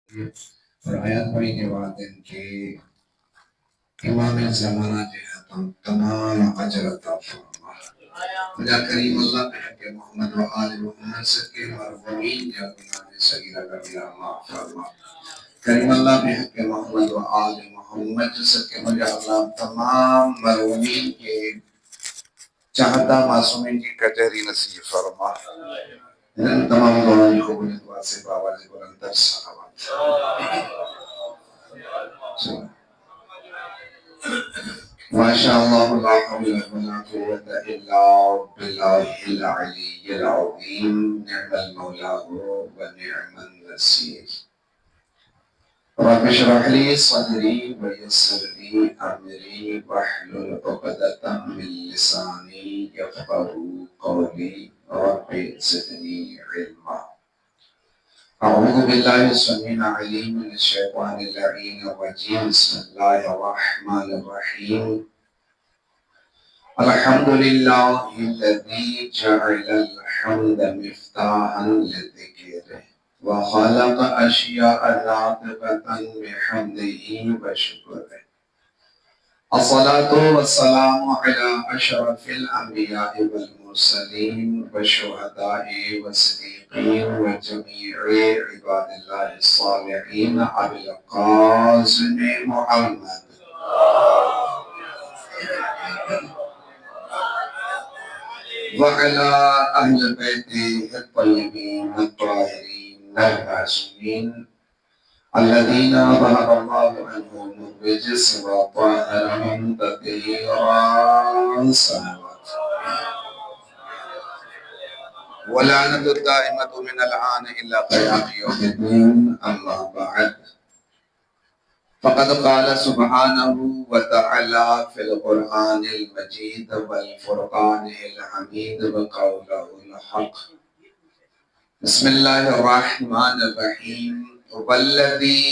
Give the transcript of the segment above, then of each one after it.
اور آیات پڑھی کے بعد ان کے امام زمانہ جو ہے تمام اجر عطا فرما۔ یا کریم اللہ کے حق محمد و آل محمد صدقے مرحومین یا گناہ صغیرہ کبیرہ معاف فرما۔ کریم اللہ کے حق محمد و آل محمد صدقے مجھے اللہ تمام مرحومین کے چاہتا معصومین کی کچہری نصیب فرما۔ ان تمام دعائیں قبول دعا سے باواز بلند تر صلوات۔ ماشاءاللہ لا حول ولا قوة الا باللہ العلی العظیم نعم المولا ونعم النصیر۔ رب اشرح لي صدري ويسر لي امري واحلل عقدة من لساني يفقهوا قولي رب زدني علما۔ اعوذ باللہ السمیع العلیم من الشیطان اللعین الرجیم بسم اللہ الرحمن الرحیم الحمد للہ الذی جعل الحمد مفتاحا للذکر وخلق اشیاء ناطقة بحمده وشکره۔ الصلاة والسلام على أشرف الأنبياء والمرسلين والشهداء والصديقين وجميع عباد الله الصالحين أبي القاسم محمد وعلى أهل بيته الطيبين الطاهرين المعصومين الذين ظهر الله عنهم الرجس وطهرهم تطهيرا صلوات ولعنة الدائمة من الآن إلى قيام يوم الدين أما بعد فقد قال سبحانه وتعالى في القرآن المجيد والفرقان الحميد وقوله الحق بسم الله الرحمن الرحيم والذي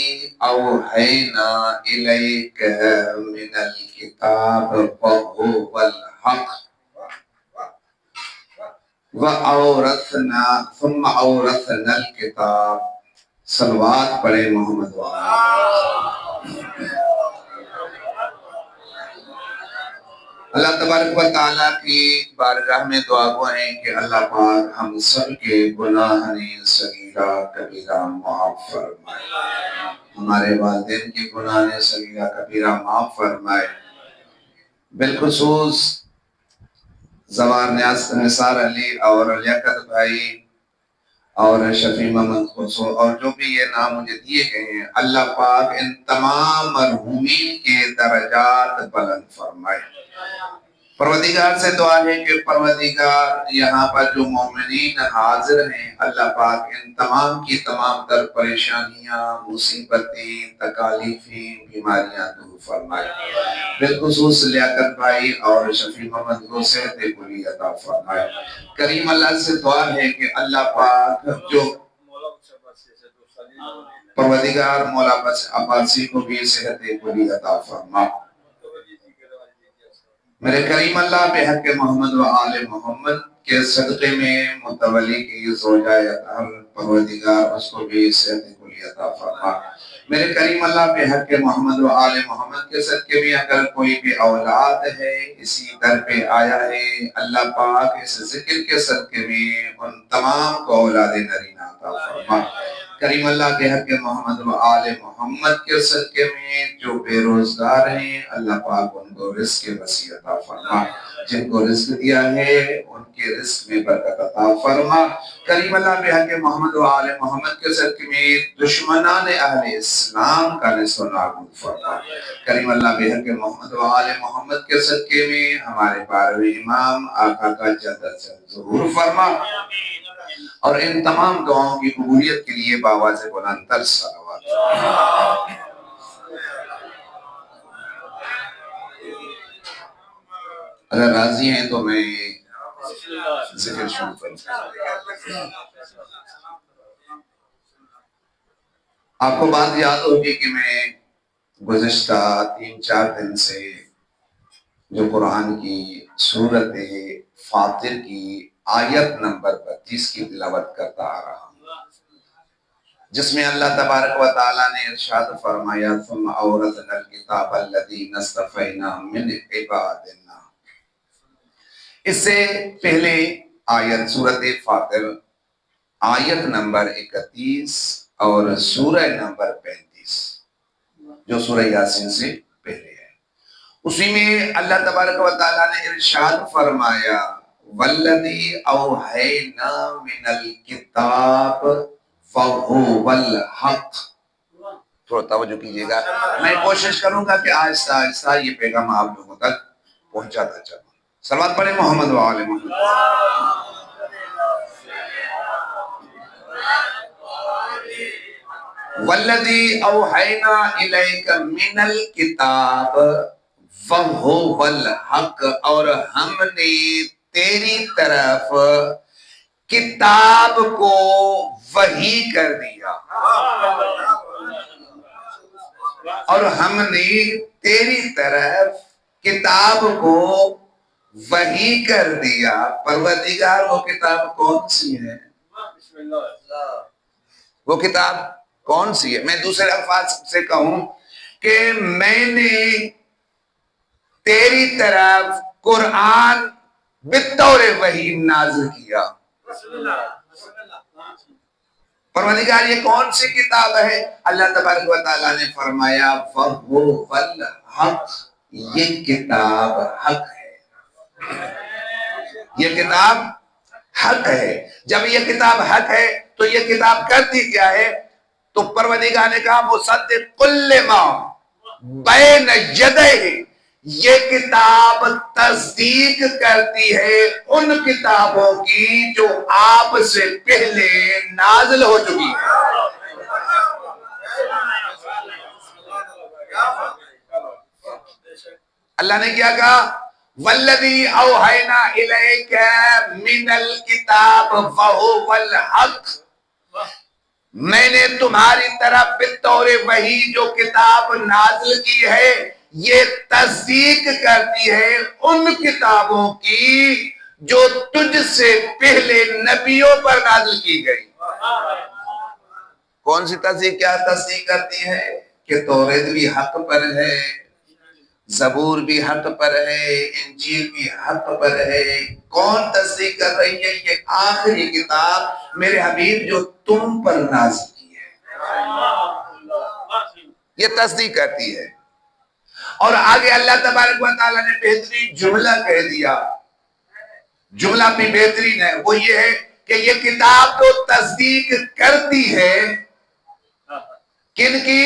أوحينا إليك من الكتاب وهو الحق ثم أورثنا الكتاب صلوات پڑھے محمد وآلہ۔ اللہ تبارک و تعالیٰ کی بارگاہ میں دعا گو ہیں کہ اللہ پاک ہم سب کے گناہ صغیرہ کبیرہ معاف فرمائے، ہمارے والدین کے گناہ صغیرہ کبیرہ معاف فرمائے، بالخصوص زوار نثار علی اور لیاقت بھائی اور شفیع محمد خسرو اور جو بھی یہ نام مجھے دیے گئے ہیں، اللہ پاک ان تمام مرحومین کے درجات بلند فرمائے۔ پروردگار سے دعا ہے کہ پروردگار یہاں پر جو مومنین حاضر ہیں، اللہ پاک ان تمام کی تمام تر پریشانیاں، مصیبتیں، تکالیفیں، بیماریاں دور فرمائے، بالخصوص لیاقت بھائی اور شفیع محمد کو صحت کلی عطا فرمائے۔ کریم اللہ سے دعا ہے کہ اللہ پاک جو پروردگار مولا عباسی کو بھی صحت کلی عطا فرمائے۔ میرے کریم اللہ بحق محمد و آل محمد کے صدقے میں متولی کی زوجہ اطہر پروردگار اس کو بھی صحت کلی عطا فرما۔ میرے کریم اللہ بحق محمد و آل محمد کے صدقے میں اگر کوئی بھی اولاد ہے اسی در پہ آیا ہے، اللہ پاک اس ذکر کے صدقے میں ان تمام کو اولاد نرینہ عطا فرما۔ کریم اللہ کے حق محمد و آل محمد کے صدقے میں جو بے روزگار ہیں، اللہ پاک ان کو رزق وسیع عطا فرما، جن کو رزق دیا ہے ان کے رزق میں برکت عطا فرما۔ کریم اللہ کے حق محمد و آل محمد کے صدقے میں دشمنان اہل اسلام کا نصف و نابود فرما۔ کریم اللہ کے حق محمد و آل محمد کے صدقے میں ہمارے 12ویں امام آقا کا جلد از جلد ظہور فرما، اور ان تمام دعاؤں کی قبولیت کے لیے باواز بلند تر صلوات۔ اگر راضی ہیں تو میں ذکر شروع کروں۔ آپ کو بات یاد ہوگی کہ میں گزشتہ 3-4 دن سے جو قرآن کی سورت فاطر کی آیت نمبر 32 کی تلاوت کرتا آ رہا ہوں، جس میں اللہ تبارک و تعالیٰ نے ارشاد فرمایا ثم اورثنا الکتاب الذین اصطفینا من عبادنا۔ اس سے پہلے آیت سورۃ فاطر آیت نمبر 31 اور سورہ نمبر 35 جو سورہ یاسین سے پہلے ہے، اسی میں اللہ تبارک و تعالیٰ نے ارشاد فرمایا والذی اوحینا من الکتاب فَهُوَ الْحَقِّ۔ تھوڑا توجہ کیجئے گا، میں کوشش کروں گا کہ آہستہ آہستہ یہ پیغام آپ لوگوں تک پہنچاتا چلوں۔ صلوات پڑھیں محمد و آل محمد۔ وَالَّذِي أَوْحَيْنَا إِلَيْكَ مِنَ الْكِتَابِ فَهُوَ الْحَقِّ، اور ہم نے تیری طرف کتاب کو وحی کر دیا، اور ہم نے تیری طرف کتاب کو وحی کر دیا۔ پروردگار وہ کتاب کون سی ہے؟ وہ کتاب کون سی ہے؟ میں دوسرے الفاظ سے کہوں کہ میں نے تیری طرف قرآن بطور وحی نازل کیا۔ پروردگار یہ کون سی کتاب ہے؟ اللہ تبارک و تعالیٰ نے فرمایا فَهُوَ الْحَقِّ، یہ کتاب حق ہے، یہ کتاب حق ہے۔ جب یہ کتاب حق ہے تو یہ کتاب کرتی کیا ہے؟ تو پروردگار نے کہا مصدق لما بین یدیہ، یہ کتاب تصدیق کرتی ہے ان کتابوں کی جو آپ سے پہلے نازل ہو چکی ہے۔ اللہ نے کیا کہا والذی اوحینا الیک من الکتاب فہو الحق، میں نے تمہاری طرف بطور وحی جو کتاب نازل کی ہے یہ تصدیق کرتی ہے ان کتابوں کی جو تجھ سے پہلے نبیوں پر نازل کی گئی۔ کون سی تصدیق؟ کیا تصدیق کرتی ہے؟ کہ توریت بھی حق پر ہے، زبور بھی حق پر ہے، انجیل بھی حق پر ہے۔ کون تصدیق کر رہی ہے؟ یہ آخری کتاب میرے حبیب جو تم پر نازل کی ہے، یہ تصدیق کرتی ہے۔ اور آگے اللہ تبارک و تعالیٰ نے بہترین جملہ کہہ دیا، جملہ بھی بہترین ہے، وہ یہ ہے کہ یہ کتاب تو تصدیق کرتی ہے کن کی؟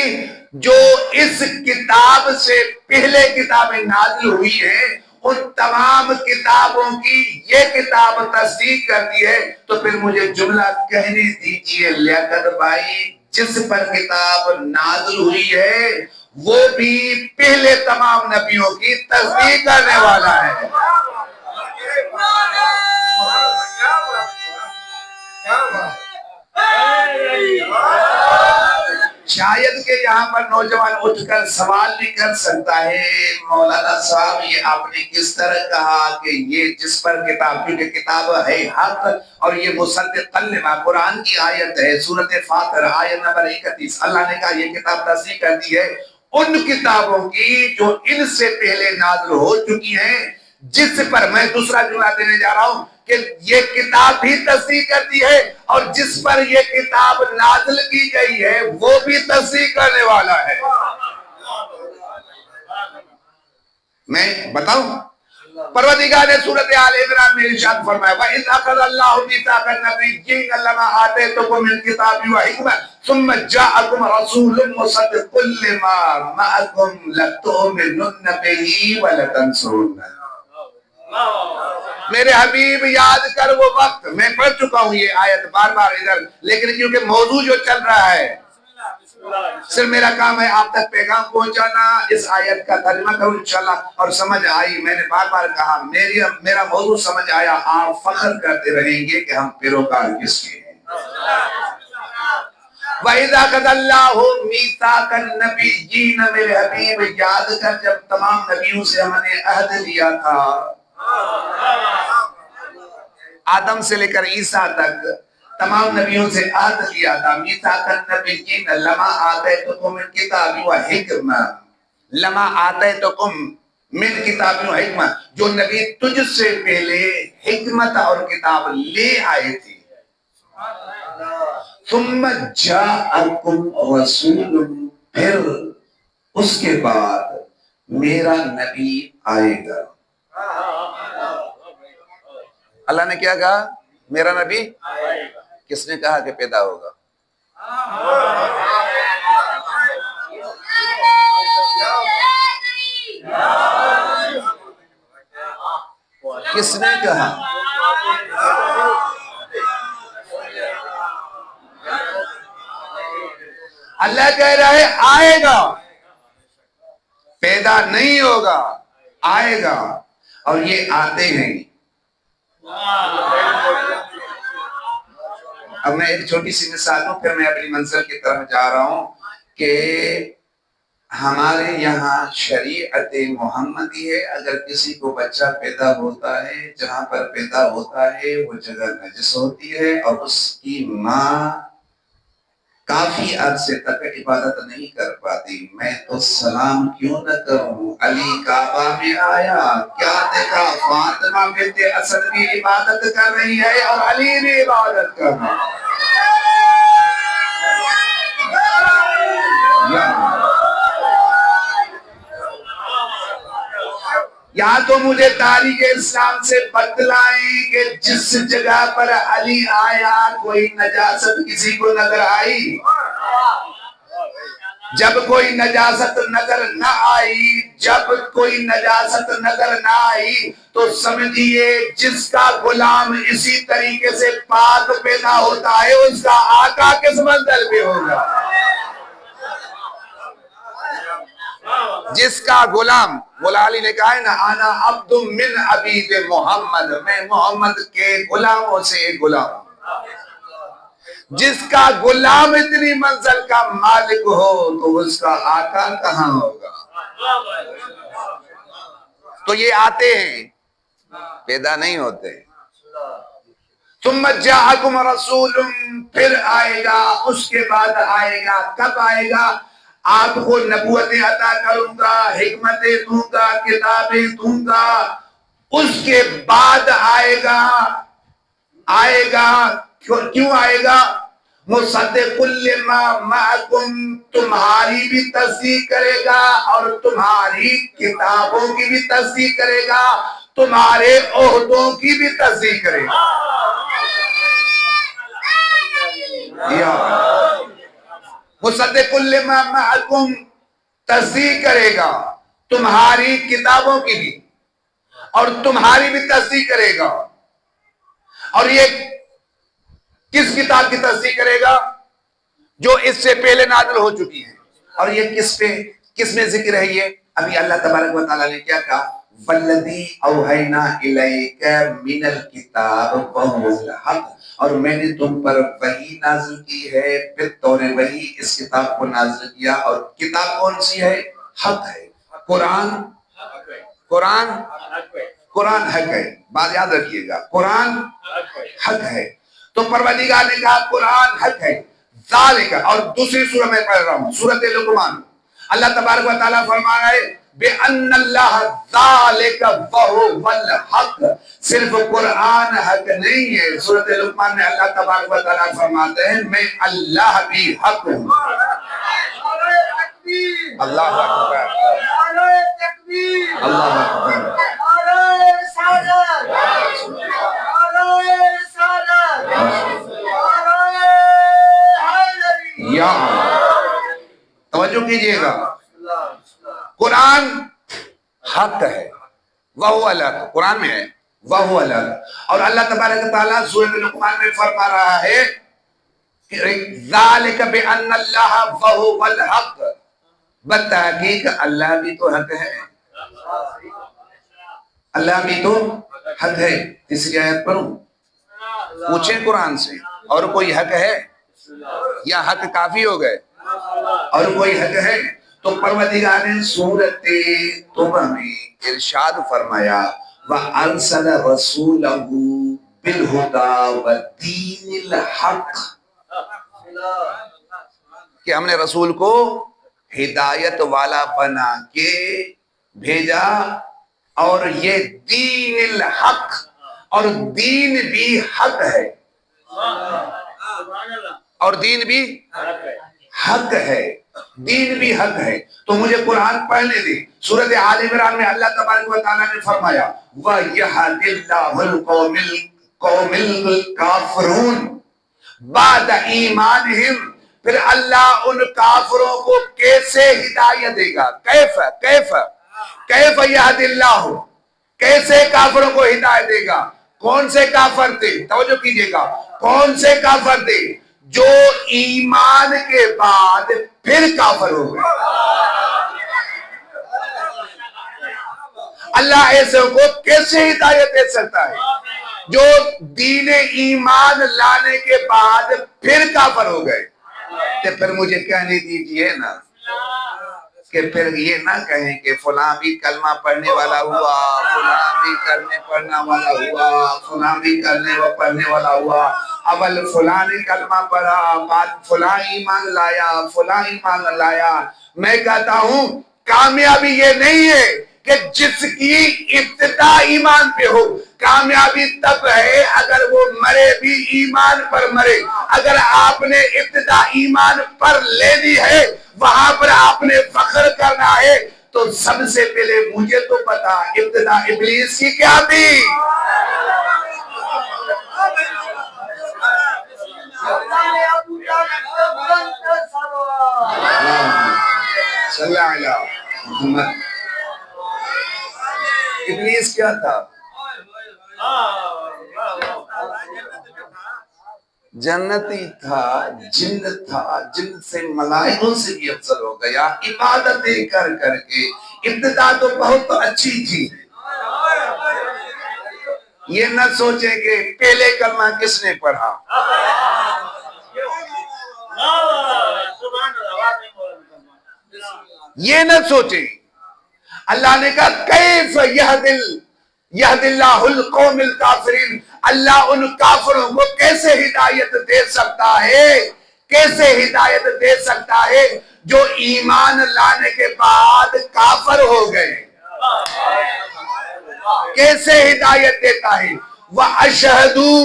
جو اس کتاب سے پہلے کتابیں نازل ہوئی ہیں ان تمام کتابوں کی یہ کتاب تصدیق کرتی ہے۔ تو پھر مجھے جملہ کہنے دیجئے لیاقت بھائی، جس پر کتاب نازل ہوئی ہے وہ بھی پہلے تمام نبیوں کی تصدیق کرنے والا ہے۔ شاید کہ یہاں پر نوجوان اٹھ کر سوال بھی کر سکتا ہے مولانا صاحب یہ آپ نے کس طرح کہا کہ یہ جس پر کتاب، کیونکہ کتاب ہے حق اور یہ مصدق لما قرآن کی آیت ہے، سورۃ فاطر آیت نمبر 31، اللہ نے کہا یہ کتاب تصدیق کرتی ہے ان کتابوں کی جو ان سے پہلے نازل ہو چکی ہیں، جس پر میں دوسرا جملہ دینے جا رہا ہوں کہ یہ کتاب بھی تصدیق کرتی ہے اور جس پر یہ کتاب نازل کی گئی ہے وہ بھی تصدیق کرنے والا ہے۔ میں بتاؤں، پروردگار نے سورۃ آل عمران میں ارشاد فرمایا وَإِذْ أَخَذَ اللَّهُ مِيثَاقَ النَّبِيِّينَ لَمَا آتَيْتُكُم مِّنَ الْكِتَابِ وَالْحِكْمَةِ ثُمَّ جَاءَكُمْ رَسُولٌ مُّصَدِّقٌ لِّمَا مَعَكُمْ لَتُؤْمِنُنَّ بِهِ وَلَتَنصُرُنَّهُ۔ میرے حبیب یاد کر وہ وقت، میں پڑھ چکا ہوں یہ آیت بار بار ادھر، لیکن کیونکہ موضوع جو چل رہا ہے صرف میرا کام ہے آپ تک پیغام پہنچانا، اس آیت کا ترجمہ کروں انشاءاللہ، اور سمجھ آئی، میں نے بار بار کہا میرا موضوع سمجھ آیا، آپ فخر کرتے رہیں گے کہ ہم پیروکار کس کے ہیں۔ وَإِذَا أَخَذَ اللَّهُ مِيثَاقَ النَّبِيِّينَ، میرے حبیب یاد کر جب تمام نبیوں سے ہم نے عہد لیا تھا، آدم سے لے کر عیسیٰ تک تمام نبیوں سے عہد لیا تھا، میثاق النبیین لما آتیتکم من کتاب و حکمہ، لما آتیتکم من کتاب و حکمہ، جو نبی تجھ سے پہلے حکمت اور کتاب لے آئے تھے. ثم جاءکم رسول، پھر اس کے بعد میرا نبی آئے گا. اللہ نے کیا کہا؟ میرا نبی. کس نے کہا کہ پیدا ہوگا؟ کس نے کہا؟ اللہ کہہ رہا ہے آئے گا، پیدا نہیں ہوگا، آئے گا. اور یہ آتے ہیں. اب میں ایک چھوٹی سی مثال ہوں، پھر میں اپنی منزل کی طرف جا رہا ہوں کہ ہمارے یہاں شریعت محمدی ہے. اگر کسی کو بچہ پیدا ہوتا ہے، جہاں پر پیدا ہوتا ہے وہ جگہ نجس ہوتی ہے، اور اس کی ماں کافی عرصے تک عبادت نہیں کر پاتی. میں تو سلام کیوں نہ کروں؟ علی کعبہ میں آیا، کیا دیکھا؟ فاطمہ بنت اسد بھی عبادت کر رہی ہے اور علی بھی عبادت کر رہا ہے. یا تو مجھے تاریخ اسلام سے بتلائیں کہ جس جگہ پر علی آیا کوئی نجاست کسی کو نظر آئی. جب کوئی نجاست نظر نہ آئی، جب کوئی نجاست نظر نہ آئی تو سمجھیے جس کا غلام اسی طریقے سے پاک پیدا ہوتا ہے اس کا آقا کس منزل پہ ہوگا. جس کا غلام، مولا علی نے کہا ہے نا، انا عبد من عبید محمد، میں محمد کے غلاموں سے ایک غلام ہوں. جس کا غلام اتنی منزل کا مالک ہو تو اس کا آقا کہاں ہوگا؟ تو یہ آتے ہیں، پیدا نہیں ہوتے. ثم جاءکم رسول، پھر آئے گا، اس کے بعد آئے گا. کب آئے گا؟ آپ کو نبوتیں عطا کروں گا، حکمتیں دوں گا، کتابیں دوں گا. اس کے بعد آئے گا. آئے گا کیوں آئے گا؟ مصدق لما معکم، تمہاری بھی تصدیق کرے گا اور تمہاری کتابوں کی بھی تصدیق کرے گا، تمہارے عہدوں کی بھی تصدیق کرے گا. مصدق لما معکم، تصدیق کرے گا تمہاری کتابوں کی بھی اور تمہاری بھی تصدیق کرے گا. اور یہ کس کتاب کی تصدیق کرے گا؟ جو اس سے پہلے نازل ہو چکی ہے. اور یہ کس میں ذکر ہے؟ یہ ابھی اللہ تبارک و تعالیٰ نے کیا کہا؟ والذی اوحینا الیک من الکتاب وہو الحق، اور میں نے تم پر وحی نازل کی ہے، پھر طور وحی اس کتاب کو نازل کیا. اور کتاب کون سی ہے؟ حق ہے. قرآن حق ہے. بات یاد رکھیے گا، قرآن حق ہے. تو پروردگار نے کہا قرآن حق ہے. ذالک، اور دوسری سورہ میں پڑھ رہا ہوں، سورۃ لقمان، اللہ تبارک و تعالیٰ فرما رہا ہے بِأَنَّ اللَّهَ ذَالِكَ وَهُوَ الْحَقُّ، صرف قرآن حق نہیں ہے. سورۃ لقمان میں اللہ تبارک و تعالیٰ فرماتے ہیں میں اللہ بھی حق ہوں. اللہ اکبر، اللہ اکبر. یا توجہ کیجئے گا، قرآن حق ہے، وہو الحق، قرآن میں ہے وہو الحق. اور اللہ تبارک و تعالیٰ سورۃ لقمان میں فرما رہا ہے ذالک بأن اللہ وہو الحق، بالتحقیق اللہ بھی تو حق ہے. اللہ بھی تو حق ہے. تیسری آیت پڑھوں، پوچھیں قرآن سے اور کوئی حق ہے یا حق کافی ہو گئے؟ اور کوئی حق ہے؟ تو پروردگار نے سورۃ توبہ میں ارشاد فرمایا وَأَرْسَلَ رَسُولَهُ بالہدا والدین الحق، کہ ہم نے رسول کو ہدایت والا بنا کے بھیجا، اور یہ دین الحق، اور دین بھی حق ہے، اور دین بھی حق ہے، دین بھی حق ہے۔ تو مجھے قرآن پڑھنے دی، سورۃ آل عمران میں اللہ تبارک و تعالیٰ نے فرمایا وَيَهْدِ اللَّهُ الْقَوْمَ الْكَافِرُونَ بعد ایمانہم، پھر اللہ ان کافروں کو کیسے ہدایت دے گا؟ کیف یہد اللہ، کیسے کافروں کو ہدایت دے گا؟ کون سے کافر تھے؟ توجہ کیجئے گا، کون سے کافر تھے؟ جو ایمان کے بعد پھر کافر ہو گئے۔ اللہ ایسے کو کیسے ہدایت دے سکتا ہے؟ جو دین ایمان لانے کے بعد پھر کافر ہو گئے۔ تو پھر مجھے کہنے دیجئے نا، کہ پھر یہ نہ کہیں کہ فلاں بھی کلمہ پڑھنے والا ہوا، فلاں بھی کلمہ پڑھنا والا ہوا، فلاں بھی کلمہ پڑھنے والا ہوا، اول فلاں نے کلمہ پڑھا، بعد فلاں ایمان لایا، فلاں ایمان لایا۔ میں کہتا ہوں کامیابی یہ نہیں ہے کہ جس کی ابتدا ایمان پہ ہو، کامیابی تب ہے اگر وہ مرے بھی ایمان پر مرے۔ اگر آپ نے ابتدا ایمان پر لے لی ہے، وہاں پر آپ نے فخر کرنا ہے، تو سب سے پہلے مجھے تو پتا ابتدا ابلیس کی کیا تھی۔ صلی اللہ علیہ محمد، ابلیس کیا تھا؟ جنتی تھا، جن تھا، جن سے ملائکوں سے بھی افضل ہو گیا، عبادتیں کر کر کے۔ ابتدا تو بہت اچھی تھی۔ یہ نہ سوچیں کہ پہلے کلمہ کس نے پڑھا، یہ نہ سوچیں۔ اللہ نے کہا کیف یہد اللہ القوم الکافرین، اللہ ان کافروں کو کیسے ہدایت دے سکتا ہے، کیسے ہدایت دے سکتا ہے جو ایمان لانے کے بعد کافر ہو گئے، کیسے ہدایت دیتا ہے؟ وَأَشْهَدُوا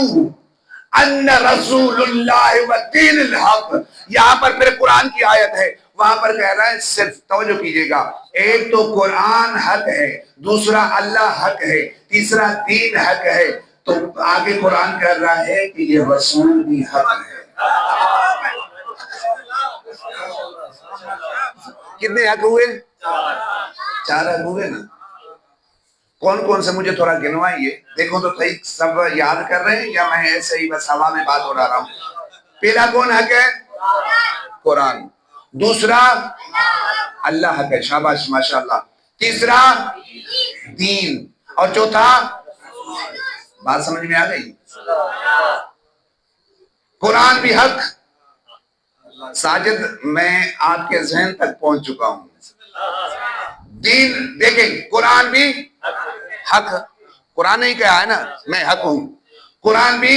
ان رسول اللہ والدین الحق۔ یہاں پر پھر قرآن کی آیت ہے، وہاں پر کہہ رہا ہے، صرف توجہ کیجئے گا، ایک تو قرآن حق ہے، دوسرا اللہ حق ہے، تیسرا دین حق ہے، تو آگے قرآن کہہ رہا ہے کہ یہ رسول بھی حق ہے۔ کتنے حق ہوئے؟ چار حق ہوئے نا۔ کون کون سے مجھے تھوڑا گنوائیے، دیکھو تو صحیح سب یاد کر رہے ہیں یا میں ایسے ہی بس ہوا میں بات ہو رہا ہوں؟ پہلا کون حق ہے؟ قرآن۔ دوسرا اللہ حق ہے، شاباش ماشاءاللہ۔ تیسرا دین، اور چوتھا بات سمجھ میں آ گئی؟ قرآن بھی حق۔ ساجد میں آپ کے ذہن تک پہنچ چکا ہوں۔ دین دیکھیں، قرآن بھی حق، قرآن نے ہی کہا ہے نا میں حق ہوں۔ قرآن بھی،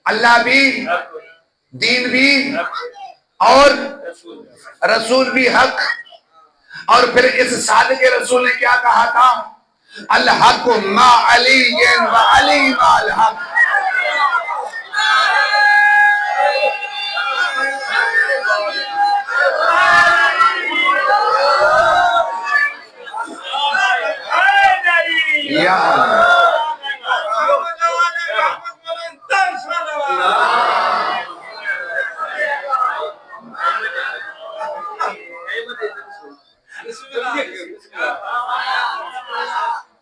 اللہ بھی، دین بھی، اور رسول بھی حق۔ اور پھر اس صادق رسول نے کیا کہا تھا؟ الحق ما علی و علی ما الحق۔ یا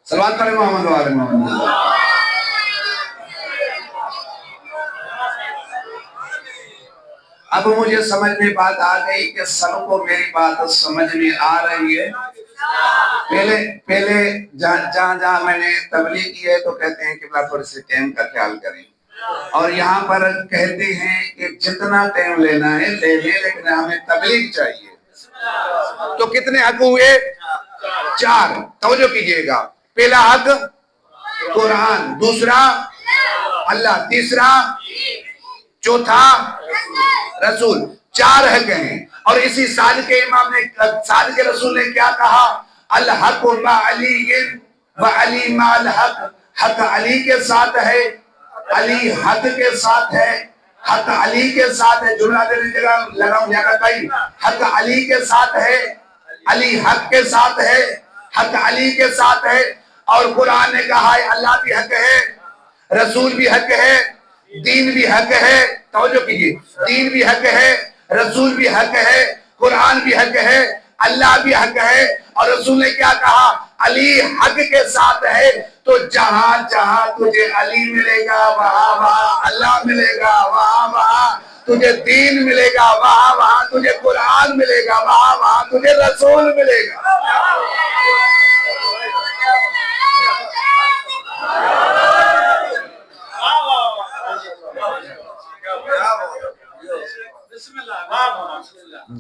صلوات پڑھیں محمد و آل محمد۔ اب مجھے سمجھ میں بات آ گئی کہ سب کو میری بات سمجھ میں آ رہی ہے۔ پہلے جہاں میں نے تبلیغ کی ہے تو کہتے ہیں کہ تھوڑے سے ٹائم کا خیال کریں، اور یہاں پر کہتے ہیں کہ جتنا ٹائم لینا ہے لے لیں، لیکن ہمیں تبلیغ چاہیے۔ تو کتنے حق ہوئے؟ چار۔ توجہ کیجئے گا، پہلا حق قرآن، دوسرا اللہ، تیسرا، چوتھا رسول، 4 حق ہیں۔ اور اسی صادق امام نے، صادق رسول نے کیا کہا؟ الحق مع علی و علی مع الحق، حق علی کے ساتھ ہے، علی حق کے ساتھ ہے، حق علی کے ساتھ ہے۔ جملہ دینے جگہ لگا ہوں لیاقت بھائی، حق علی کے ساتھ ہے، علی حق کے ساتھ ہے، حق علی کے ساتھ ہے۔ اور قرآن نے کہا ہے اللہ بھی حق ہے، رسول بھی حق ہے، دین بھی حق ہے۔ توجہ کیجیے، دین بھی حق ہے، رسول بھی حق ہے، قرآن بھی حق ہے، اللہ بھی حق ہے۔ اور رسول نے کیا کہا؟ علی حق کے ساتھ ہے، تو جہاں جہاں تجھے علی ملے گا وہاں وہاں اللہ ملے گا، وہاں وہاں تجھے دین ملے گا، وہاں وہاں تجھے قرآن ملے گا، وہاں وہاں تجھے رسول ملے گا۔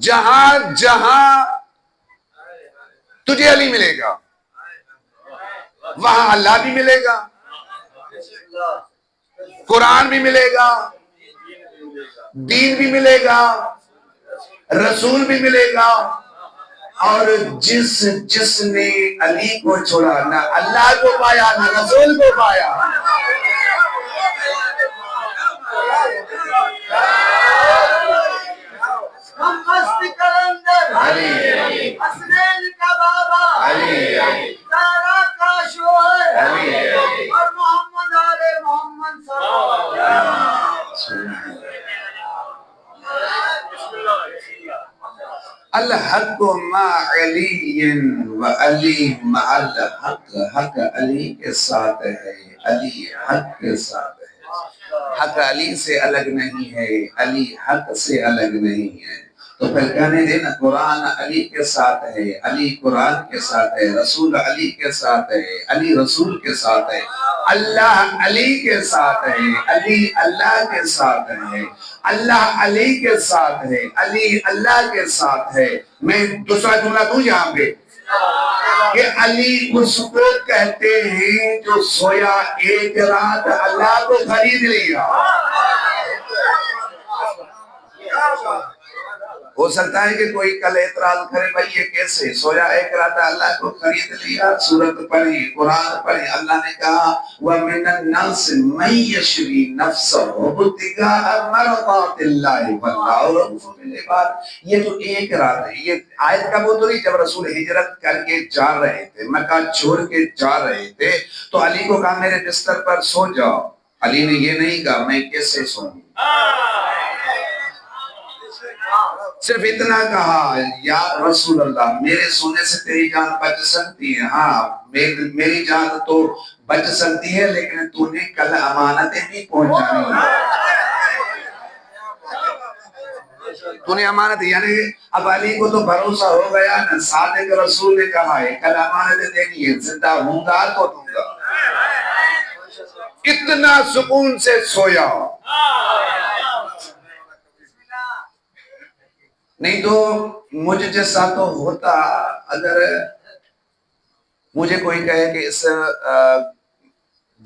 جہاں جہاں تجھے علی ملے گا وہاں اللہ بھی ملے گا، قرآن بھی ملے گا، دین بھی ملے گا، رسول بھی ملے گا۔ اور جس نے علی کو چھوڑا، نہ اللہ کو پایا نہ رسول کو پایا۔ علی حسنین کا بابا، علی زہرا کا شوہر، علی اور محمد آل محمد صلی اللہ علیہ وسلم۔ الحق مع علی و علی مع الحق، حق علی کے ساتھ ہے، علی حق کے ساتھ ہے۔ حق علی سے الگ نہیں ہے، علی حق سے الگ نہیں ہے۔ تو پھر کہنے دینا قرآن علی کے ساتھ ہے، علی قرآن کے ساتھ ہے، رسول علی کے ساتھ ہے، علی رسول کے ساتھ ہے، اللہ علی کے ساتھ ہے، علی اللہ کے ساتھ ہے، اللہ علی کے ساتھ ہے، علی اللہ کے ساتھ ہے۔ میں دوسرا جملہ دوں یہاں پہ کہ علی اس کو کہتے ہیں جو سویا ایک رات اللہ کو خرید لیا۔ ہو سکتا ہے کہ کوئی کل اعتراض کرے بھائی یہ کیسے؟ سویا ایک رات اللہ کو خرید لیا، سورت پڑھی، قرآن پڑھی۔ اللہ نے کہا وَمِنَ النَّاسِ مَن يَشْرِي نَفْسَهُ ابْتِغَاءَ مَرْضَاتِ اللَّهِ وَاللَّهُ رَءُوفٌ بِالْعِبَادِ۔ یہ جو ایک رات ہے، یہ آیت کب اتری؟ جب رسول ہجرت کر کے جا رہے تھے، مکہ چھوڑ کے جا رہے تھے، تو علی کو کہا میرے بستر پر سو جاؤ۔ علی نے یہ نہیں کہا میں کیسے سوؤں، صرف اتنا کہا یا رسول اللہ میرے سونے سے تیری جان بچ سکتی ہے، ہاں میری جان تو بچ سکتی ہے، لیکن تو نے کل امانتیں بھی پہنچانی ہیں، تو نے امانت، یعنی اب علی کو تو بھروسہ ہو گیا نا، صادق رسول نے کہا ہے کل امانتیں دینی ہے، زندہ ہوں گا تو دوں گا۔ اتنا سکون سے سویا، نہیں تو مجھ جیسا تو ہوتا۔ اگر مجھے کوئی کہے کہ اس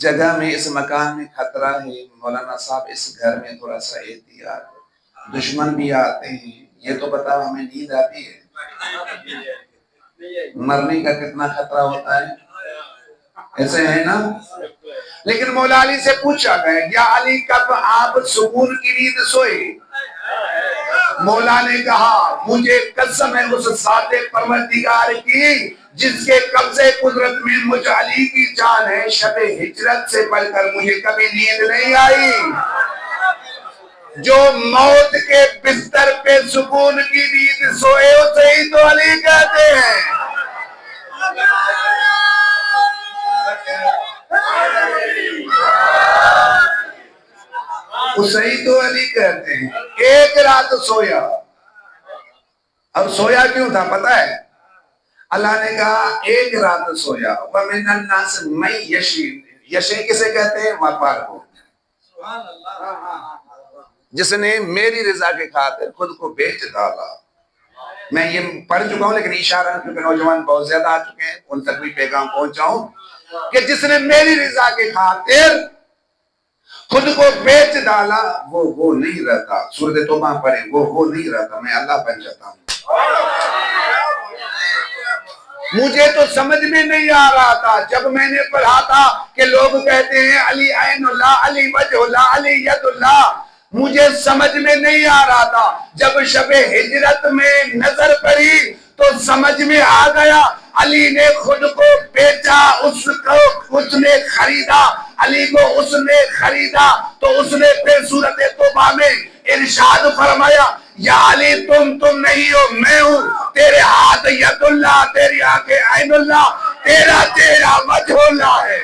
جگہ میں، اس مکان میں خطرہ ہے، مولانا صاحب اس گھر میں تھوڑا سا احتیاط، دشمن بھی آتے ہیں، یہ تو بتاؤ ہمیں نیند آتی ہے؟ مرنے کا کتنا خطرہ ہوتا ہے، ایسے ہے نا؟ لیکن مولا علی سے پوچھا گیا یا علی کب آپ سکون کی نیند سوئے؟ مولا نے کہا مجھے قسم ہے اس ذات پروردگار کی جس کے قبضے قدرت میں مجھ علی کی جان ہے، شب ہجرت سے بڑھ کر مجھے کبھی نیند نہیں آئی۔ جو موت کے بستر پہ سکون کی نیند سوئے اسے ہی تو علی کہتے ہیں۔ اسے ہی تو علی کہتے ہیں۔ ایک رات سویا، اب سویا کیوں تھا پتہ ہے؟ اللہ نے کہا ایک رات سویا، وَمِنَ النَّاسِ مَن يَشْرِي، یشری کسے کہتے ہیں؟ وپار کو، جس نے میری رضا کے خاطر خود کو بیچ ڈالا۔ میں یہ پڑھ چکا ہوں لیکن اشارہ کیونکہ نوجوان بہت زیادہ آ چکے ہیں، ان تک بھی پیغام پہنچاؤں کہ جس نے میری رضا کے خاطر خود کو بیچ ڈالا، وہ نہیں رہتا. سورۃ توبہ پڑھے، وہ نہیں رہتا، میں اللہ بن جاتا ہوں. مجھے تو سمجھ میں نہیں آ رہا تھا جب میں نے پڑھا تھا کہ لوگ کہتے ہیں علی عین اللہ، علی وجہ اللہ، علی ید اللہ. مجھے سمجھ میں نہیں آ رہا تھا. جب شب ہجرت میں نظر پڑی تو سمجھ میں آ گیا علی نے خود کو بیچا، اس نے خریدا، علی کو اس نے خریدا. تو اس نے پھر سورۃ توبہ میں ارشاد فرمایا یا علی تم نہیں ہو، میں ہوں. تیرے ہاتھ ید اللہ، تیری آنکھیں عین اللہ، تیرا چہرہ وجہ اللہ ہے.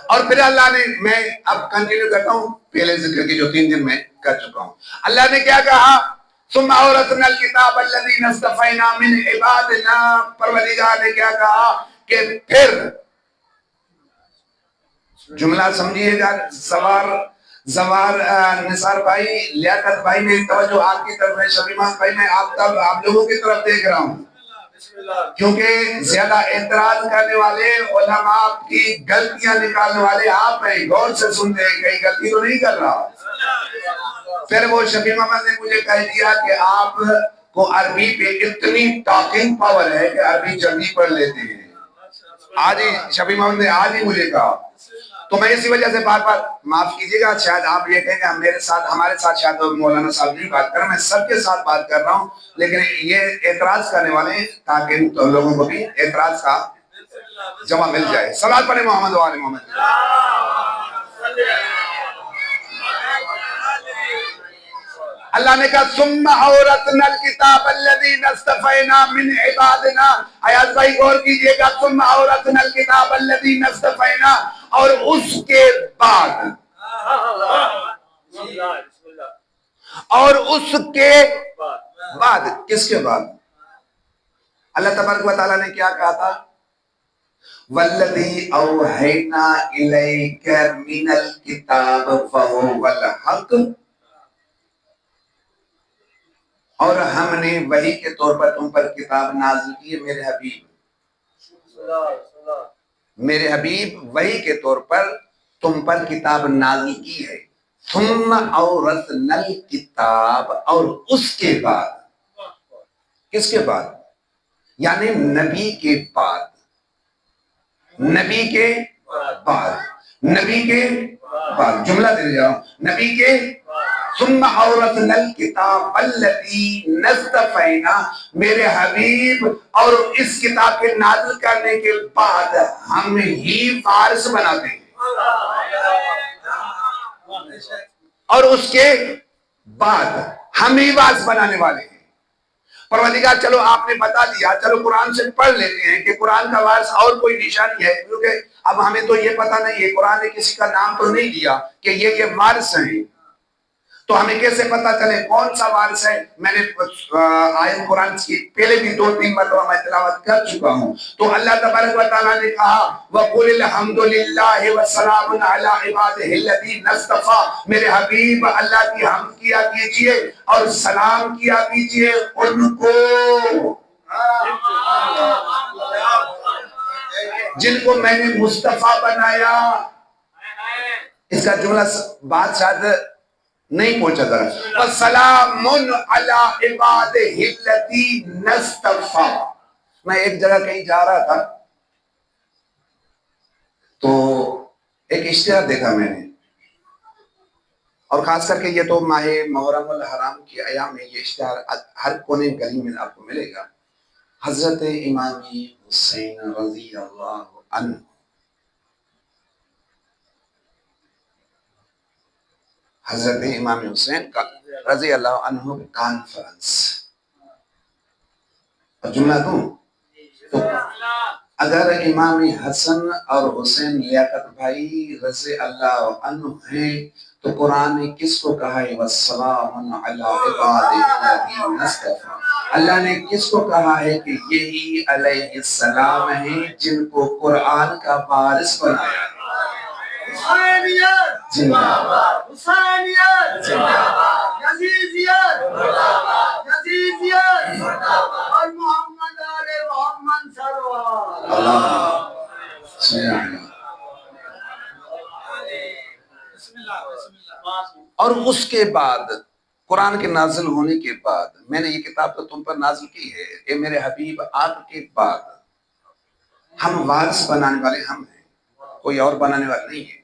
اور پھر اللہ نے، میں اب کنٹینیو کرتا ہوں پہلے ذکر کی جو 3 دن میں کر چکا ہوں. اللہ نے کیا کہا؟ ثم اورثنا الکتاب الذین اصطفینا من عبادنا. پروردگار نے کیا کہا کہ پھر، جملہ سمجھیے گا. زوار نثار بھائی، لیاقت بھائی، میری توجہ آپ کی طرف ہے. شبیمان بھائی، میں آپ لوگوں کی طرف دیکھ رہا ہوں کیونکہ زیادہ اعتراض کرنے والے، علماء کی غلطیاں نکالنے والے آپ ہیں. غور سے سنتے ہیں، کہیں غلطی تو نہیں کر رہا. پھر وہ شفیع محمد نے مجھے کہہ دیا کہ آپ کو عربی پہ اتنی ٹاکنگ پاور ہے کہ عربی جلدی پڑھ لیتے ہیں. آج ہی شفیع محمد نے آج ہی مجھے کہا. تو میں اسی وجہ سے بار بار معاف کیجیے گا، شاید آپ یہ کہیں کہ ہمارے ساتھ شاید مولانا صاحب نہیں بات کر رہا. میں سب کے ساتھ بات کر رہا ہوں، لیکن یہ اعتراض کرنے والے ہیں تاکہ لوگوں کو بھی اعتراض کا جواب مل جائے. صلوات پڑھیں محمد و آل محمد. اللہ نے کہا ثم اورثنا الکتاب الذین اصطفینا من عبادنا. ایاز بھائی غور کیجئے گا. ثم اورثنا الکتاب الذین اصطفینا، اور اس کے بعد، اور اس کے بعد، کس کے بعد؟ اللہ تبارک و تعالیٰ نے کیا کہا تھا؟ والذی اوحینا الیک من الکتاب فہو الحق. اور ہم نے وحی کے طور پر تم پر کتاب نازل کی ہے میرے حبیب. میرے حبیب وحی کے طور پر تم پر کتاب نازل کی ہے. ثم اورثنا الکتاب، اور اس کے بعد. کس کے بعد؟ یعنی نبی کے بعد. نبی کے بعد، نبی کے بعد. جملہ دے جا رہا ہوں، نبی کے. ثم اورثنا الکتاب الذین اصطفینا، میرے حبیب اور اس کتاب کے نازل کرنے کے بعد ہم ہی وارث بناتے ہیں. اور اس کے بعد ہم ہی وارث بنانے والے ہیں. پروردگار چلو آپ نے بتا دیا، چلو قرآن سے پڑھ لیتے ہیں کہ قرآن کا وارث اور کوئی نشانی ہے، کیونکہ اب ہمیں تو یہ پتہ نہیں ہے، قرآن نے کسی کا نام تو نہیں دیا کہ یہ وارث ہیں. تو ہمیں کیسے پتا چلے کون سا وارث ہے؟ میں نے آیت قرآن کی پہلے بھی 2-3 مرتبہ میں تلاوت کر چکا ہوں. تو اللہ تبارک و تعالیٰ نے کہا وَقُلِ الْحَمْدُ لِلَّهِ وَالسَّلَامُ عَلَىٰ عِبَادِهِ الَّذِينَ اصْطَفَىٰ. میرے حبیب اللہ کی حمد کیا کیجئے اور سلام کیا کیجئے ان کو جن کو میں نے مصطفیٰ بنایا. اس کا جملہ بات شاید نہیں پہنچا ذرا. وَسَلَامٌ عَلَىٰ عِبَادِهِ الَّذِينَ اصْطَفَىٰ. میں ایک جگہ کہیں جا رہا تھا تو ایک اشتہار دیکھا میں نے، اور خاص کر کے یہ تو ماہ محرم الحرام کی ایام میں یہ اشتہار ہر کونے گلی میں آپ کو ملے گا. حضرت امام حسین رضی اللہ عنہ، حضرت امام حسین کا رضی اللہ عنہ کانفرنس. اور جملہ دوں تو اگر امام حسن اور حسین لیاقت بھائی رضی اللہ عنہ ہیں تو قرآن نے کس کو کہا ہے وَالسَّلَامٌ عَلَىٰ عِبَادِهِ الَّذِينَ اصْطَفَىٰ؟ اللہ نے کس کو کہا ہے کہ یہی علیہ السلام ہیں جن کو قرآن کا وارث بنایا ہے؟ حسینیت زندہ باد، حسینیت زندہ باد، یزیدیت یزیدیت اور محمد آل محمد سرور اللہ سبحانہ۔ اور اس کے بعد قرآن کے نازل ہونے کے بعد میں نے یہ کتاب تو تم پر نازل کی ہے، اے میرے حبیب آپ کے بعد ہم وارث بنانے والے ہم ہیں، کوئی اور بنانے والے نہیں ہے۔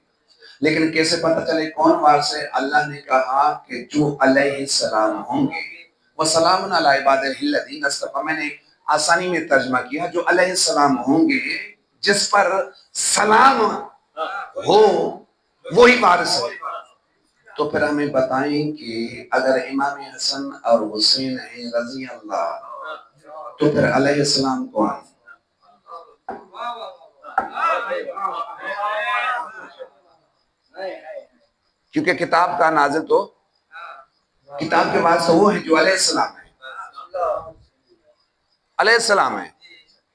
لیکن کیسے پتہ چلے کون وارث ہے؟ اللہ نے کہا کہ جو علیہ السلام ہوں گے وَسَلَامٌ عَلَىٰ عِبَادِهِ الَّذِينَ اصْطَفَىٰ، میں نے آسانی میں ترجمہ کیا جو علیہ السلام ہوں گے جس پر سلام ہو وہی وارث ہے۔ تو پھر ہمیں بتائیں کہ اگر امام حسن اور حسین ہیں رضی اللہ تو پھر علیہ السلام کون؟ کیونکہ کتاب کا نازل تو کتاب کے بعد سے وہ ہیں جو علیہ السلام ہیں، علیہ السلام ہیں،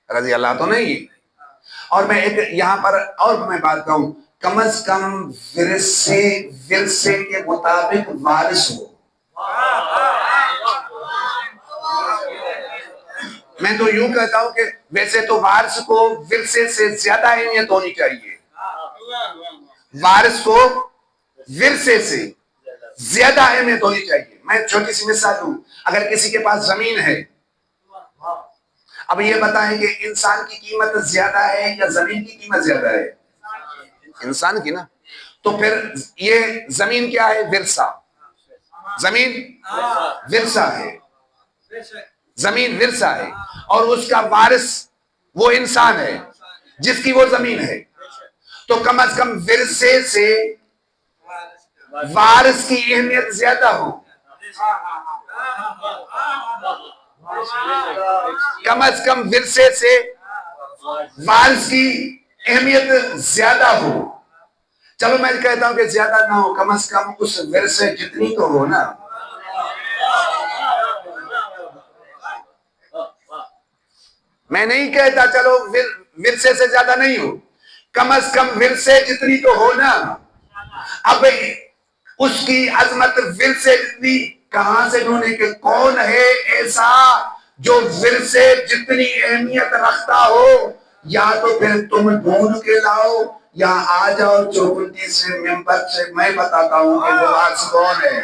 رضی اللہ تو نہیں ہے۔ اور میں ایک یہاں پر اور میں بات کہوں، کم از کم ورثے کے مطابق وارث ہو۔ میں تو یوں کہتا ہوں کہ ویسے تو وارث کو ورثے سے زیادہ اہمیت ہونی چاہیے، وارث کو ورثے سے زیادہ اہمیت ہونی چاہیے۔ میں چھوٹی سی مثال دوں، اگر کسی کے پاس زمین ہے، اب یہ بتائیں کہ انسان کی قیمت زیادہ ہے یا زمین کی قیمت زیادہ ہے؟ انسان کی نا۔ تو پھر یہ زمین کیا ہے؟ ورثہ۔ زمین ورثہ ہے، زمین ورثہ ہے، اور اس کا وارث وہ انسان ہے جس کی وہ زمین ہے۔ تو کم از کم ورثے سے وارث کی اہمیت زیادہ ہو، کم از کم ورثے سے وارث کی اہمیت زیادہ ہو۔ چلو میں کہتا ہوں کہ زیادہ نہ ہو، کم از کم اس ورثے جتنی تو ہو نا۔ میں نہیں کہتا چلو ورثے سے زیادہ نہیں ہو، کم از کم ورثے جتنی تو ہو نا۔ اب اس کی عظمت ورثے جتنی کہاں سے ڈھونڈے کہ کون ہے ایسا جو ورثے جتنی اہمیت رکھتا ہو؟ یا تو پھر تم ڈھونڈ کے لاؤ یا آ جاؤ چوکھٹی سے ممبر سے، میں بتاتا ہوں کہ وہ وارث کون ہے،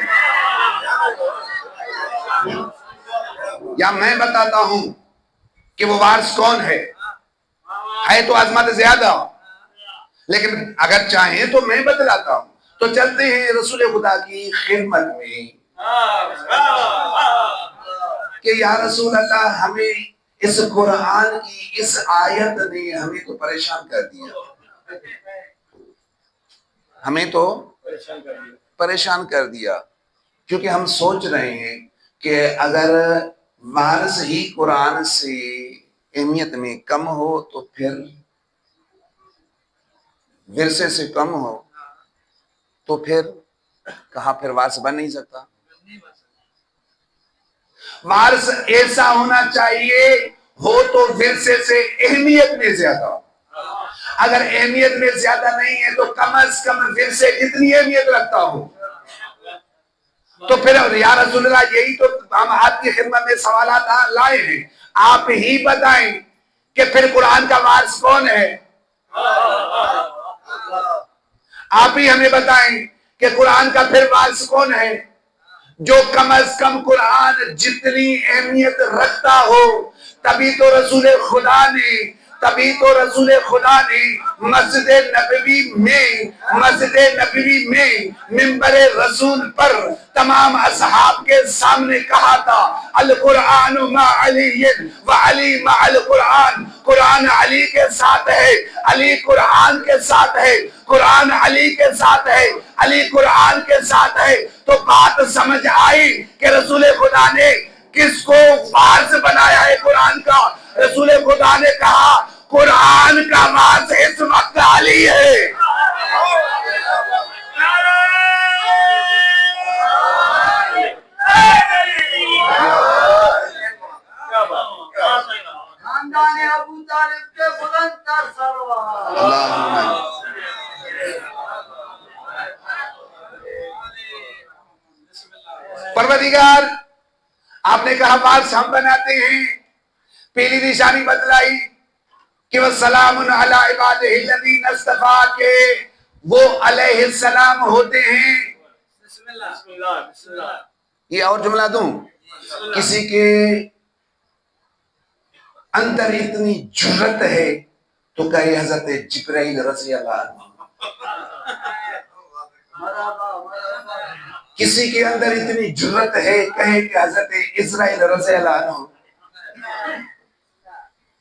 یا میں بتاتا ہوں کہ وہ وارث کون ہے تو عظمت زیادہ، لیکن اگر چاہیں تو میں بتلاتا ہوں۔ تو چلتے ہیں رسول خدا کی خدمت میں کہ یا رسول اللہ ہمیں اس قرآن کی اس آیت نے ہمیں تو پریشان کر دیا، ہمیں تو پریشان کر دیا، کیونکہ ہم سوچ رہے ہیں کہ اگر وارث ہی قرآن سے اہمیت میں کم ہو تو پھر ورثے سے کم ہو تو پھر کہاں پھر وارث بن نہیں سکتا۔ وارث ایسا ہونا چاہیے ہو تو ورثے سے اہمیت میں زیادہ ہو، اگر اہمیت میں زیادہ نہیں ہے تو کم از کم ورثے جتنی اہمیت رکھتا ہو۔ تو پھر یا رسول اللہ یہی تو ہم آپ کی خدمت میں سوالات لائے ہیں، آپ ہی بتائیں کہ پھر قرآن کا وارث کون ہے؟ آپ ہی ہمیں بتائیں کہ قرآن کا پھر وارث کون ہے؟ جو کم از کم قرآن جتنی اہمیت رکھتا ہو، تبھی تو رسول خدا نے مسجد نبوی میں منبر رسول پر تمام اصحاب کے سامنے کہا تھا القرآن مع علی و علی مع القرآن، قرآن علی کے ساتھ ہے، علی قرآن کے ساتھ ہے، قرآن علی کے ساتھ ہے، علی قرآن کے ساتھ ہے۔ تو بات سمجھ آئی کہ رسول خدا نے کس کو وارث بنایا ہے قرآن کا؟ رسول خدا نے کہا قرآن کا وارث اس وقت علی ہے. خاندان ابو طالب کے بلند تر سروار. اللہم پروردگار، آپ نے کہا وارث ہم بناتے ہیں. پہلی نشانی بتلائی کہ وہ سلام علی عبادہ الذین اصطفیٰ کے وہ علیہ السلام ہوتے ہیں. یہ اور جملہ دوں، کسی کے اندر اتنی جرت ہے تو کہے حضرت جبرائیل رضی اللہ عنہ. کسی کے اندر اتنی جرت ہے کہے کہ حضرت اسرائیل رضی اللہ عنہ.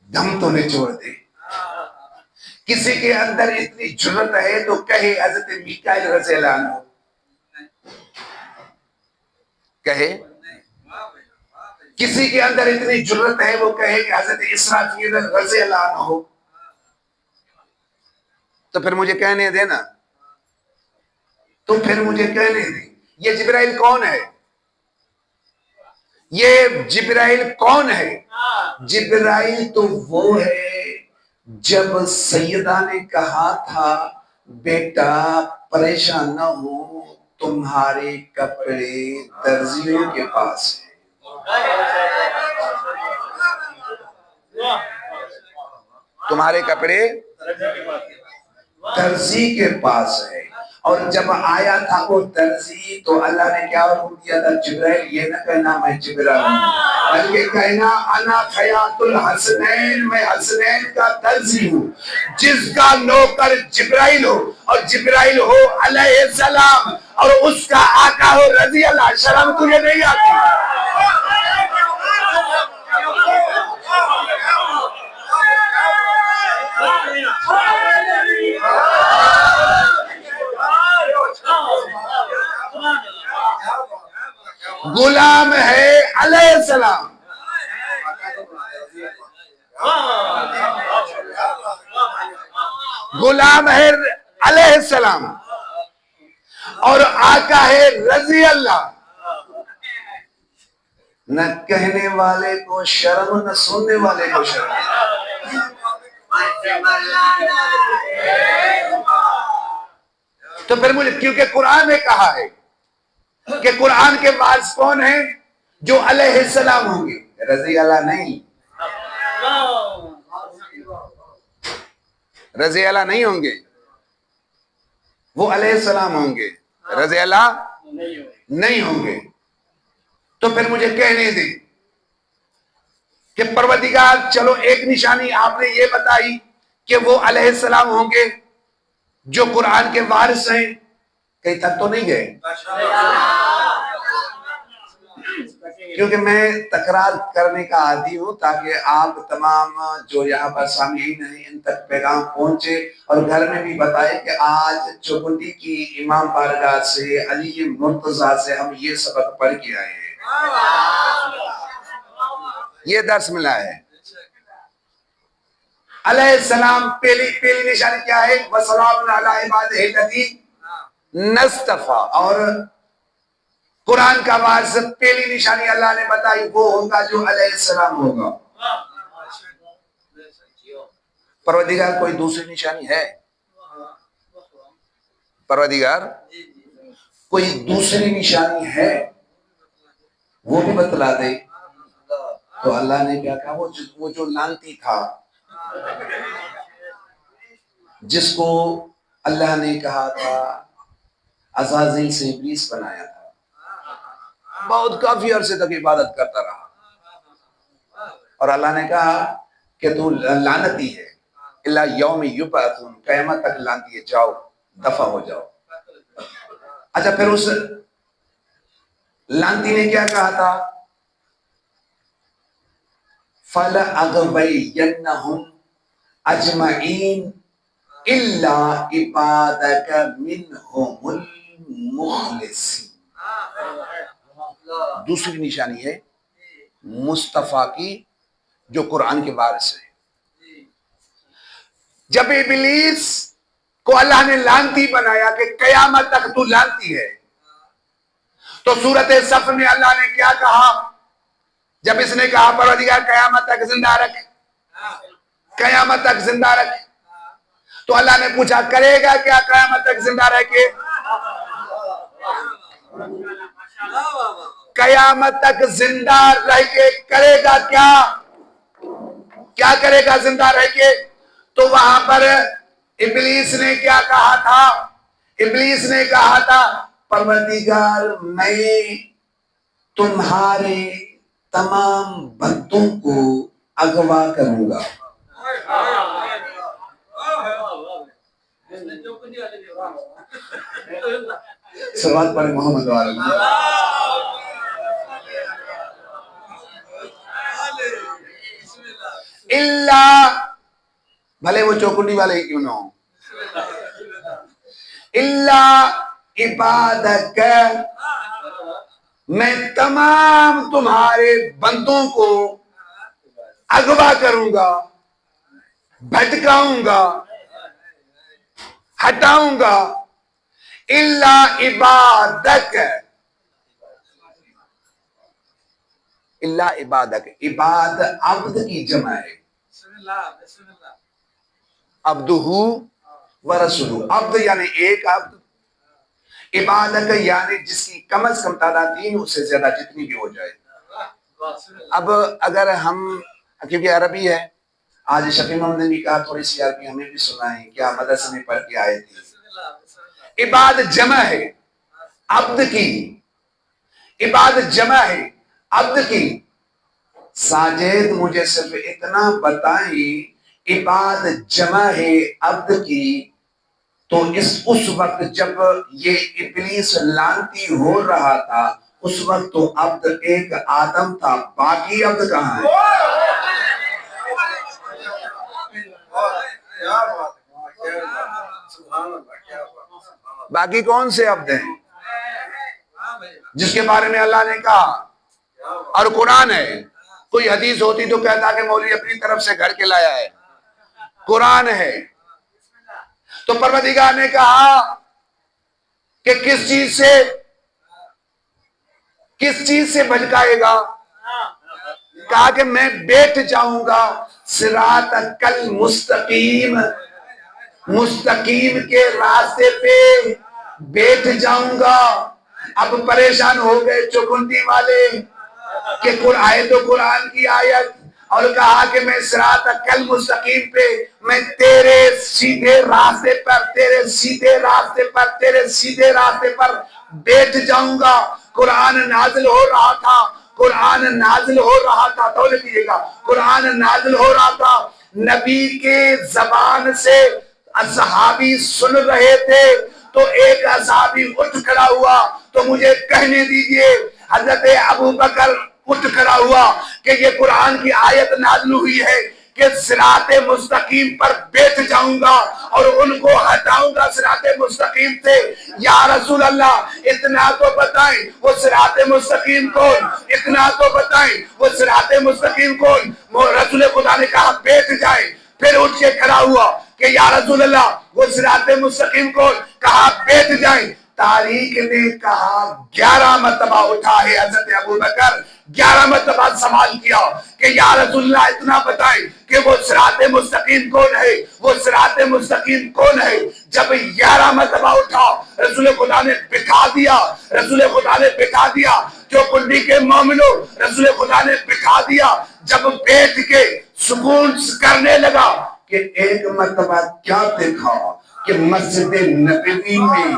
دم تو نچوڑ دے. کسی کے اندر اتنی جرت ہے تو کہے حضرت میکائیل رضی اللہ عنہ. کہے کسی کے اندر اتنی جرت ہے وہ کہے کہ حضرت اسرافیل رضی اللہ عنہ ہو. تو پھر مجھے کہنے دینا، تو پھر مجھے کہنے دے یہ جبرائیل کون ہے؟ یہ جبرائیل کون ہے؟ جبرائیل تو وہ ہے جب سیدہ نے کہا تھا بیٹا پریشان نہ ہو، تمہارے کپڑے درزیوں کے پاس ہیں. تمہارے کپڑے درزی کے پاس ہے. اور جب آیا تھا وہ درزی تو اللہ نے کیا حکم دیا تھا؟ جبرائیل یہ نہ کہنا میں جبرائیل ہوں، بلکہ کہنا انا خیاط الحسنین، میں حسنین کا درزی ہوں. جس کا نوکر جبرائیل ہو اور جبرائیل ہو علیہ السلام اور اس کا آقا ہو رضی اللہ. شرم تجھے نہیں آتی؟ غلام ہے علیہ السلام، غلام ہے علیہ السلام اور آقا ہے رضی اللہ. نہ کہنے والے کو شرم نہ سننے والے کو شرم. تو پھر مجھے کیونکہ قرآن نے کہا ہے کہ قرآن کے وارث کون ہیں؟ جو علیہ السلام ہوں گے، رضی اللہ نہیں. رضی اللہ نہیں ہوں گے، وہ علیہ السلام ہوں گے، رضی اللہ نہیں ہوں گے. تو پھر مجھے کہنے دیں کہ پروردگار چلو ایک نشانی آپ نے یہ بتائی کہ وہ علیہ السلام ہوں گے جو قرآن کے وارث ہیں. کہیں تک تو نہیں گئے؟ کیونکہ میں تکرار کرنے کا عادی ہوں تاکہ آپ تمام جو یہاں پر سامعین ہیں ان تک پیغام پہنچے اور گھر میں بھی بتائے کہ آج چوبٹی کی امام بارگاہ سے علی مرتضیٰ سے ہم یہ سبق پڑھ کے آئے ہیں، یہ درس ملا ہے. علیہ السلام پہلی نشانی کیا ہے؟ وَسَلَامٌ عَلَىٰ عِبَادِهِ الَّذِينَ اصْطَفَىٰ. اور قرآن کا وارث پہلی نشانی اللہ نے بتائی وہ ہوگا جو علیہ السلام ہوگا. پروردگار کوئی دوسری نشانی ہے؟ پروردگار کوئی دوسری نشانی ہے وہ بھی بتلا دے. تو اللہ نے کیا کہا؟ وہ جو لانتی تھا جس کو اللہ نے کہا تھا عزازیل سے ابلیس بنایا تھا، بہت کافی عرصے تک عبادت کرتا رہا اور اللہ نے کہا کہ تو لعنتی ہے، الا یوم یبعثون، قیامت تک لعنتی ہے، جاؤ دفع ہو جاؤ. اچھا پھر اس لعنتی نے کیا کہا تھا؟ فَلَأَغْوَيَنَّهُمْ أَجْمَعِينَ إِلَّا عِبَادَكَ مِنْهُمُ الْمُخْلِصِينَ. دوسری نشانی ہے مصطفیٰ کی جو قرآن کے وارث ہے. جب ابلیس کو اللہ نے لانتی بنایا کہ قیامت تک تو لانتی ہے، تو سورۃ صف میں اللہ نے کیا کہا؟ جب اس نے کہا پروردگار قیامت تک زندہ رکھ، قیامت تک زندہ رکھ، تو اللہ نے پوچھا کرے گا کیا قیامت تک زندہ رہ کے؟ قیامت تک زندہ رہ کے کرے گا کیا؟ کیا کرے گا زندہ رہ کے؟ تو وہاں پر ابلیس نے کیا کہا تھا؟ ابلیس نے کہا تھا پروردگار میں تمہارے تمام بندوں کو اغوا کروں گا۔ صلوات پڑھیں محمد وعلی اللہ، بھلے وہ چوکنڈی والے ہی کیوں نہ ہو، اللہ عبادک، میں تمام تمہارے بندوں کو اغوا کروں گا، بھٹکاؤں گا، ہٹاؤں گا، اللہ عبادک، اللہ عبادک، عباد عبد کی جمع ہے، عبدہو ورسولہ، عبد یعنی ایک عبد، عبادت یعنی جس کی کم از کم تعداد 3 اس سے زیادہ جتنی بھی ہو جائے۔ اب اگر ہم، کیونکہ عربی ہے، آج شفیع محمد نے بھی کہا تھوڑی سی عربی ہمیں بھی سنائیں، کیا مدرسے میں پڑھ کے آئے تھے۔ عباد جمع ہے عبد کی، عباد جمع ہے عبد کی۔ ساجد مجھے صرف اتنا بتائیں، عباد جمع ہے عبد کی، تو اس وقت جب یہ ابلیس لعنتی ہو رہا تھا، اس وقت تو عبد ایک آدم تھا، باقی عبد کہاں ہے؟ باقی کون سے عبد ہیں جس کے بارے میں اللہ نے کہا؟ اور قرآن ہے، کوئی حدیث ہوتی تو کہتا کہ مولوی اپنی طرف سے گھر کے لایا ہے، قرآن ہے۔ تو پروردگار نے کہا کہ کس چیز سے بھٹکائے گا؟ کہا کہ میں بیٹھ جاؤں گا صراط کل مستقیم، مستقیم کے راستے پہ بیٹھ جاؤں گا۔ اب پریشان ہو گئے چوکنڈی والے کہ آئے تو قرآن کی آیت اور کہا کہ میں صراط کل مستقیم پہ، میں تیرے سیدھے راستے پر، تیرے سیدھے راستے پر، تیرے سیدھے راستے پر بیٹھ جاؤں گا۔ قرآن نازل ہو رہا تھا، قرآن نازل ہو رہا تھا، توجہ کیجئے گا، قرآن نازل ہو رہا تھا، نبی کے زبان سے اصحابی سن رہے تھے، تو ایک اصحابی اٹھ کھڑا ہوا، تو مجھے کہنے دیجئے حضرت ابوبکر اٹھ کھڑا ہوا کہ یہ قرآن کی آیت نازل ہوئی ہے کہ صراط مستقیم پر بیٹھ جاؤں گا اور ان کو ہٹاؤں گا صراط مستقیم سے۔ یا رسول اللہ اتنا تو بتائیں وہ صراط مستقیم کون؟ اتنا تو بتائیں وہ صراط مستقیم کون؟ رسول خدا نے کہا بیٹھ جائیں، پھر اٹھ کے کھڑا ہوا کہ یا رسول اللہ وہ صراط مستقیم کون؟ کہا بیٹھ جائیں۔ تاریخ نے کہا 11 مرتبہ اٹھا ہے حضرت ابوبکر، 11 مرتبہ سوال کیا کہ یا رسول اللہ اتنا بتائیں کہ وہ صراط مستقیم کون ہے، وہ صراط مستقیم کون ہے۔ جب 11 مرتبہ اٹھا رسول خدا نے بٹھا دیا، رسول خدا نے بٹھا دیا، جو کنڈی کے مومنوں رسول خدا نے بٹھا دیا۔ جب بیٹھ کے سکون کرنے لگا کہ ایک مرتبہ کیا دیکھا کہ مسجد نبوی میں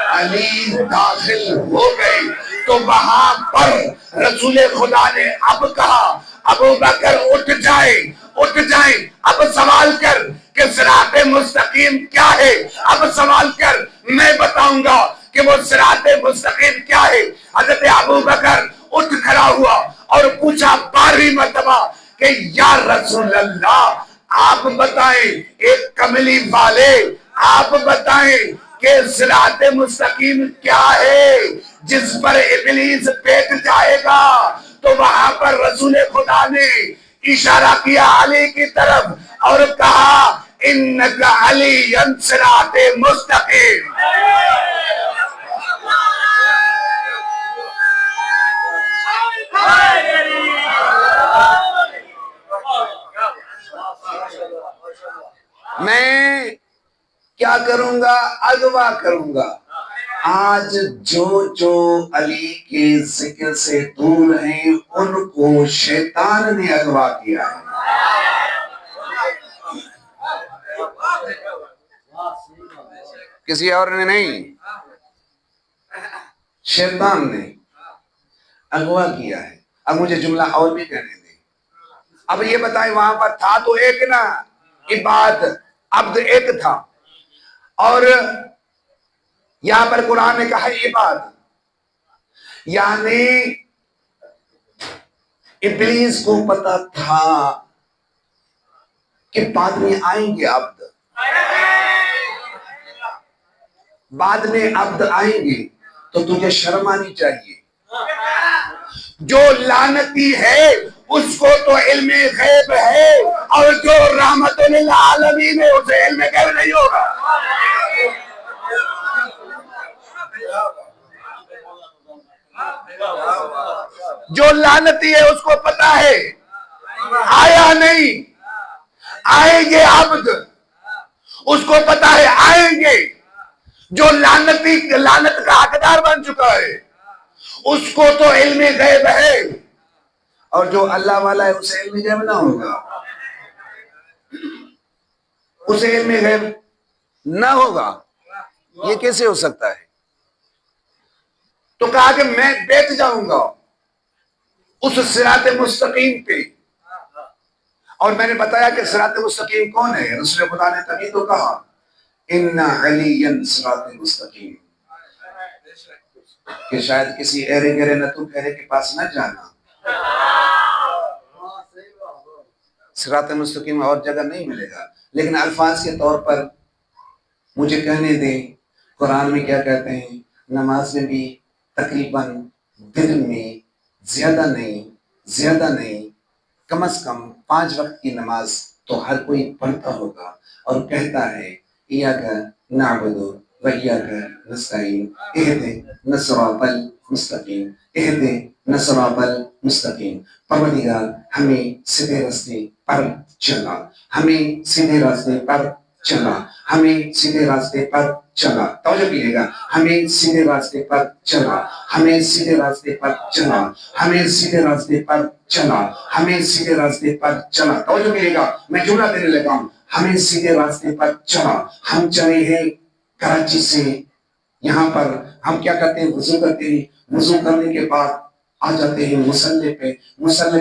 علی داخل ہو گئے، تو وہاں پر رسول خدا نے اب کہا ابوبکر اٹھ جائیں، اٹھ جائیں، اب سوال کر کہ صراط مستقیم کیا ہے، اب سوال کر، میں بتاؤں گا کہ وہ صراط مستقیم کیا ہے۔ حضرت ابوبکر اٹھ کھڑا ہوا اور پوچھا 12ویں مرتبہ کہ یا رسول اللہ آپ بتائیں، ایک کملی والے آپ بتائیں کہ صراط مستقیم کیا ہے جس پر ابلیس بیٹھ جائے گا۔ تو وہاں پر رسول خدا نے اشارہ کیا علی کی طرف اور کہا انک علی صراط مستقیم. میں کیا کروں گا؟ اغوا کروں گا. آج جو علی کے ذکر سے دور ہیں ان کو شیطان نے اغوا کیا ہے. کسی اور نے نہیں، شیطان نے اغوا کیا ہے. اب مجھے جملہ اور بھی کہنے دیں. اب یہ بتائیں، وہاں پر تھا تو ایک نا، عباد عبد ایک تھا، اور یہاں پر قرآن نے کہا عباد، یعنی ابلیس کو پتا تھا کہ بعد میں آئیں گے عبد، بعد میں عبد آئیں گے، تو تجھے شرم آنی چاہیے. جو لعنتی ہے اس کو تو علم غیب ہے، اور جو رحمت للعالمین ہے اسے علم غیب نہیں ہوگا. جو لعنتی ہے اس کو پتا ہے آیا نہیں، آئیں گے عبد، اس کو پتا ہے آئیں گے. جو لعنت کا حقدار بن چکا ہے اس کو تو علم غیب ہے، اور جو اللہ والا ہے اسے علم غیب نہ ہوگا، اسے علم غیب نہ ہوگا. یہ کیسے ہو سکتا ہے؟ تو کہا کہ میں بیٹھ جاؤں گا اس صراط مستقیم پہ. اور میں نے بتایا کہ صراط مستقیم کون ہے؟ رسول خدا نے تبھی تو کہا ان علی صراط مستقیم، کہ شاید کسی ایرے گرے نتو پھیرے کے پاس نہ جانا. صراط مستقیم اور جگہ نہیں ملے گا، لیکن الفاظ کے طور پر مجھے کہنے دیں قرآن میں کیا کہتے ہیں. نماز میں بھی تقریباً دن میں زیادہ نہیں کم از کم 5 وقت کی نماز تو ہر کوئی پڑھتا ہوگا، اور کہتا ہے ایاک نعبد و ایاک نستعین اہدنا الصراط المستقیم اہدنا الصراط المستقیم. پروردگار ہمیں سیدھے راستے پر چلا، ہمیں سیدھے راستے پر چلا، ہمیں سیدھے راستے پر چلا. توجہ کیجیے گا، ہمیں سیدھے راستے پر چلا، ہمیں سیدھے راستے پر چلا، ہمیں سیدھے راستے پر چلا، ہمیں سیدھے راستے پر چلا. توجہ کیجیے گا، میں جملہ دینے لگا ہوں. ہمیں سیدھے راستے پر چلا. ہم چلے ہیں کراچی سے یہاں پر. ہم کیا کرتے ہیں؟ وضو کرتے ہیں. وضو کرنے کے بعد آ جاتے ہیں مصلی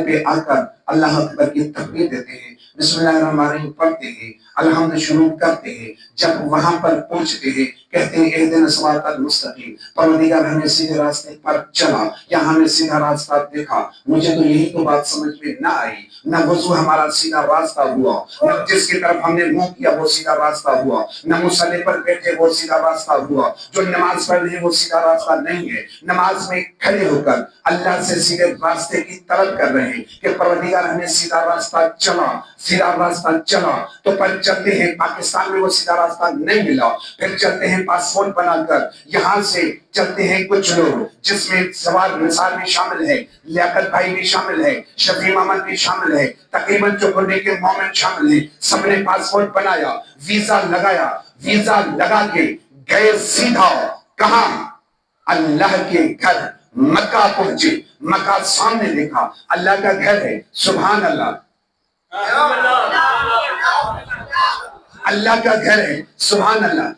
پہ آ کر اللہ اکبر کی تکبیر دیتے ہیں، بسم اللہ الرحمن الرحیم پڑھتے ہیں، الحمد شروع کرتے ہیں. جب وہاں پر پہنچتے ہیں کہتے ہیں اہدنا الصراط المستقیم، پروردگار ہمیں سیدھے راستے پر چلا، یا ہمیں سیدھا راستہ دکھا. مجھے تو یہی تو بات سمجھ میں نہ آئی. نہ وضو ہمارا سیدھا راستہ ہوا، نہ جس کی طرف ہم نے منہ کیا وہ سیدھا راستہ ہوا، نہ مصلی پر بیٹھے وہ سیدھا راستہ ہوا. جو نماز پڑھ رہے وہ سیدھا راستہ نہیں ہے. نماز میں کھڑے ہو کر اللہ سے سیدھے راستے کی طلب کر رہے ہیں کہ پروردگار ہمیں سیدھا راستہ چلا، سیدھا راستہ چلا. تو پر چلتے ہیں پاکستان میں وہ سیدھا راستہ نہیں ملا، پھر چلتے ہیں پاسپورٹ بنا کر یہاں سے چلتے ہیں کچھ لوگ، جس میں سوار نثار بھی شامل ہے، لیاقت بھائی بھی شامل ہے، شفیع محمد بھی شامل ہے، تقریباً چوکھنڈے کے مومن شامل ہیں. سب نے پاسپورٹ بنایا، ویزا لگایا، ویزا لگا کے گئے سیدھا کہاں؟ اللہ کے گھر مکہ پہنچے. مکہ سامنے دیکھا، اللہ کا گھر ہے. سبحان اللہ، اللہ کا گھر ہے. سبحان اللہ.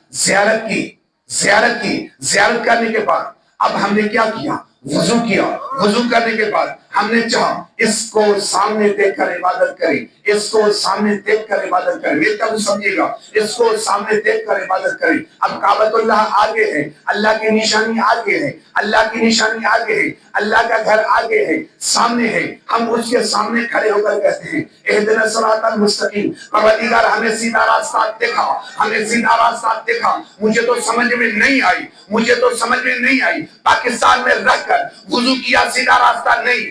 زیارت کرنے کے بعد اب ہم نے کیا کیا؟ وضو کیا. وضو کرنے کے بعد ہم نے چاہا اس کو سامنے دیکھ کر عبادت کریں، اس کو سامنے دیکھ کر عبادت کریں. میرے کو سمجھے گا، اس کو سامنے دیکھ کر عبادت کریں. اب کعبۃ اللہ آگے ہے، اللہ کی نشانی آگے ہے، اللہ کی نشانی آگے ہے، اللہ کا گھر آگے ہے، سامنے ہے. ہم اس کے سامنے کھڑے ہو کر کہتے ہیں اہدنا الصراط المستقیم، پروردگار ہمیں سیدھا راستہ دکھا، ہمیں سیدھا راستہ دکھا. مجھے تو سمجھ میں نہیں آئی. پاکستان میں رہ کر وضو کیا، سیدھا راستہ نہیں.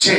6।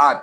8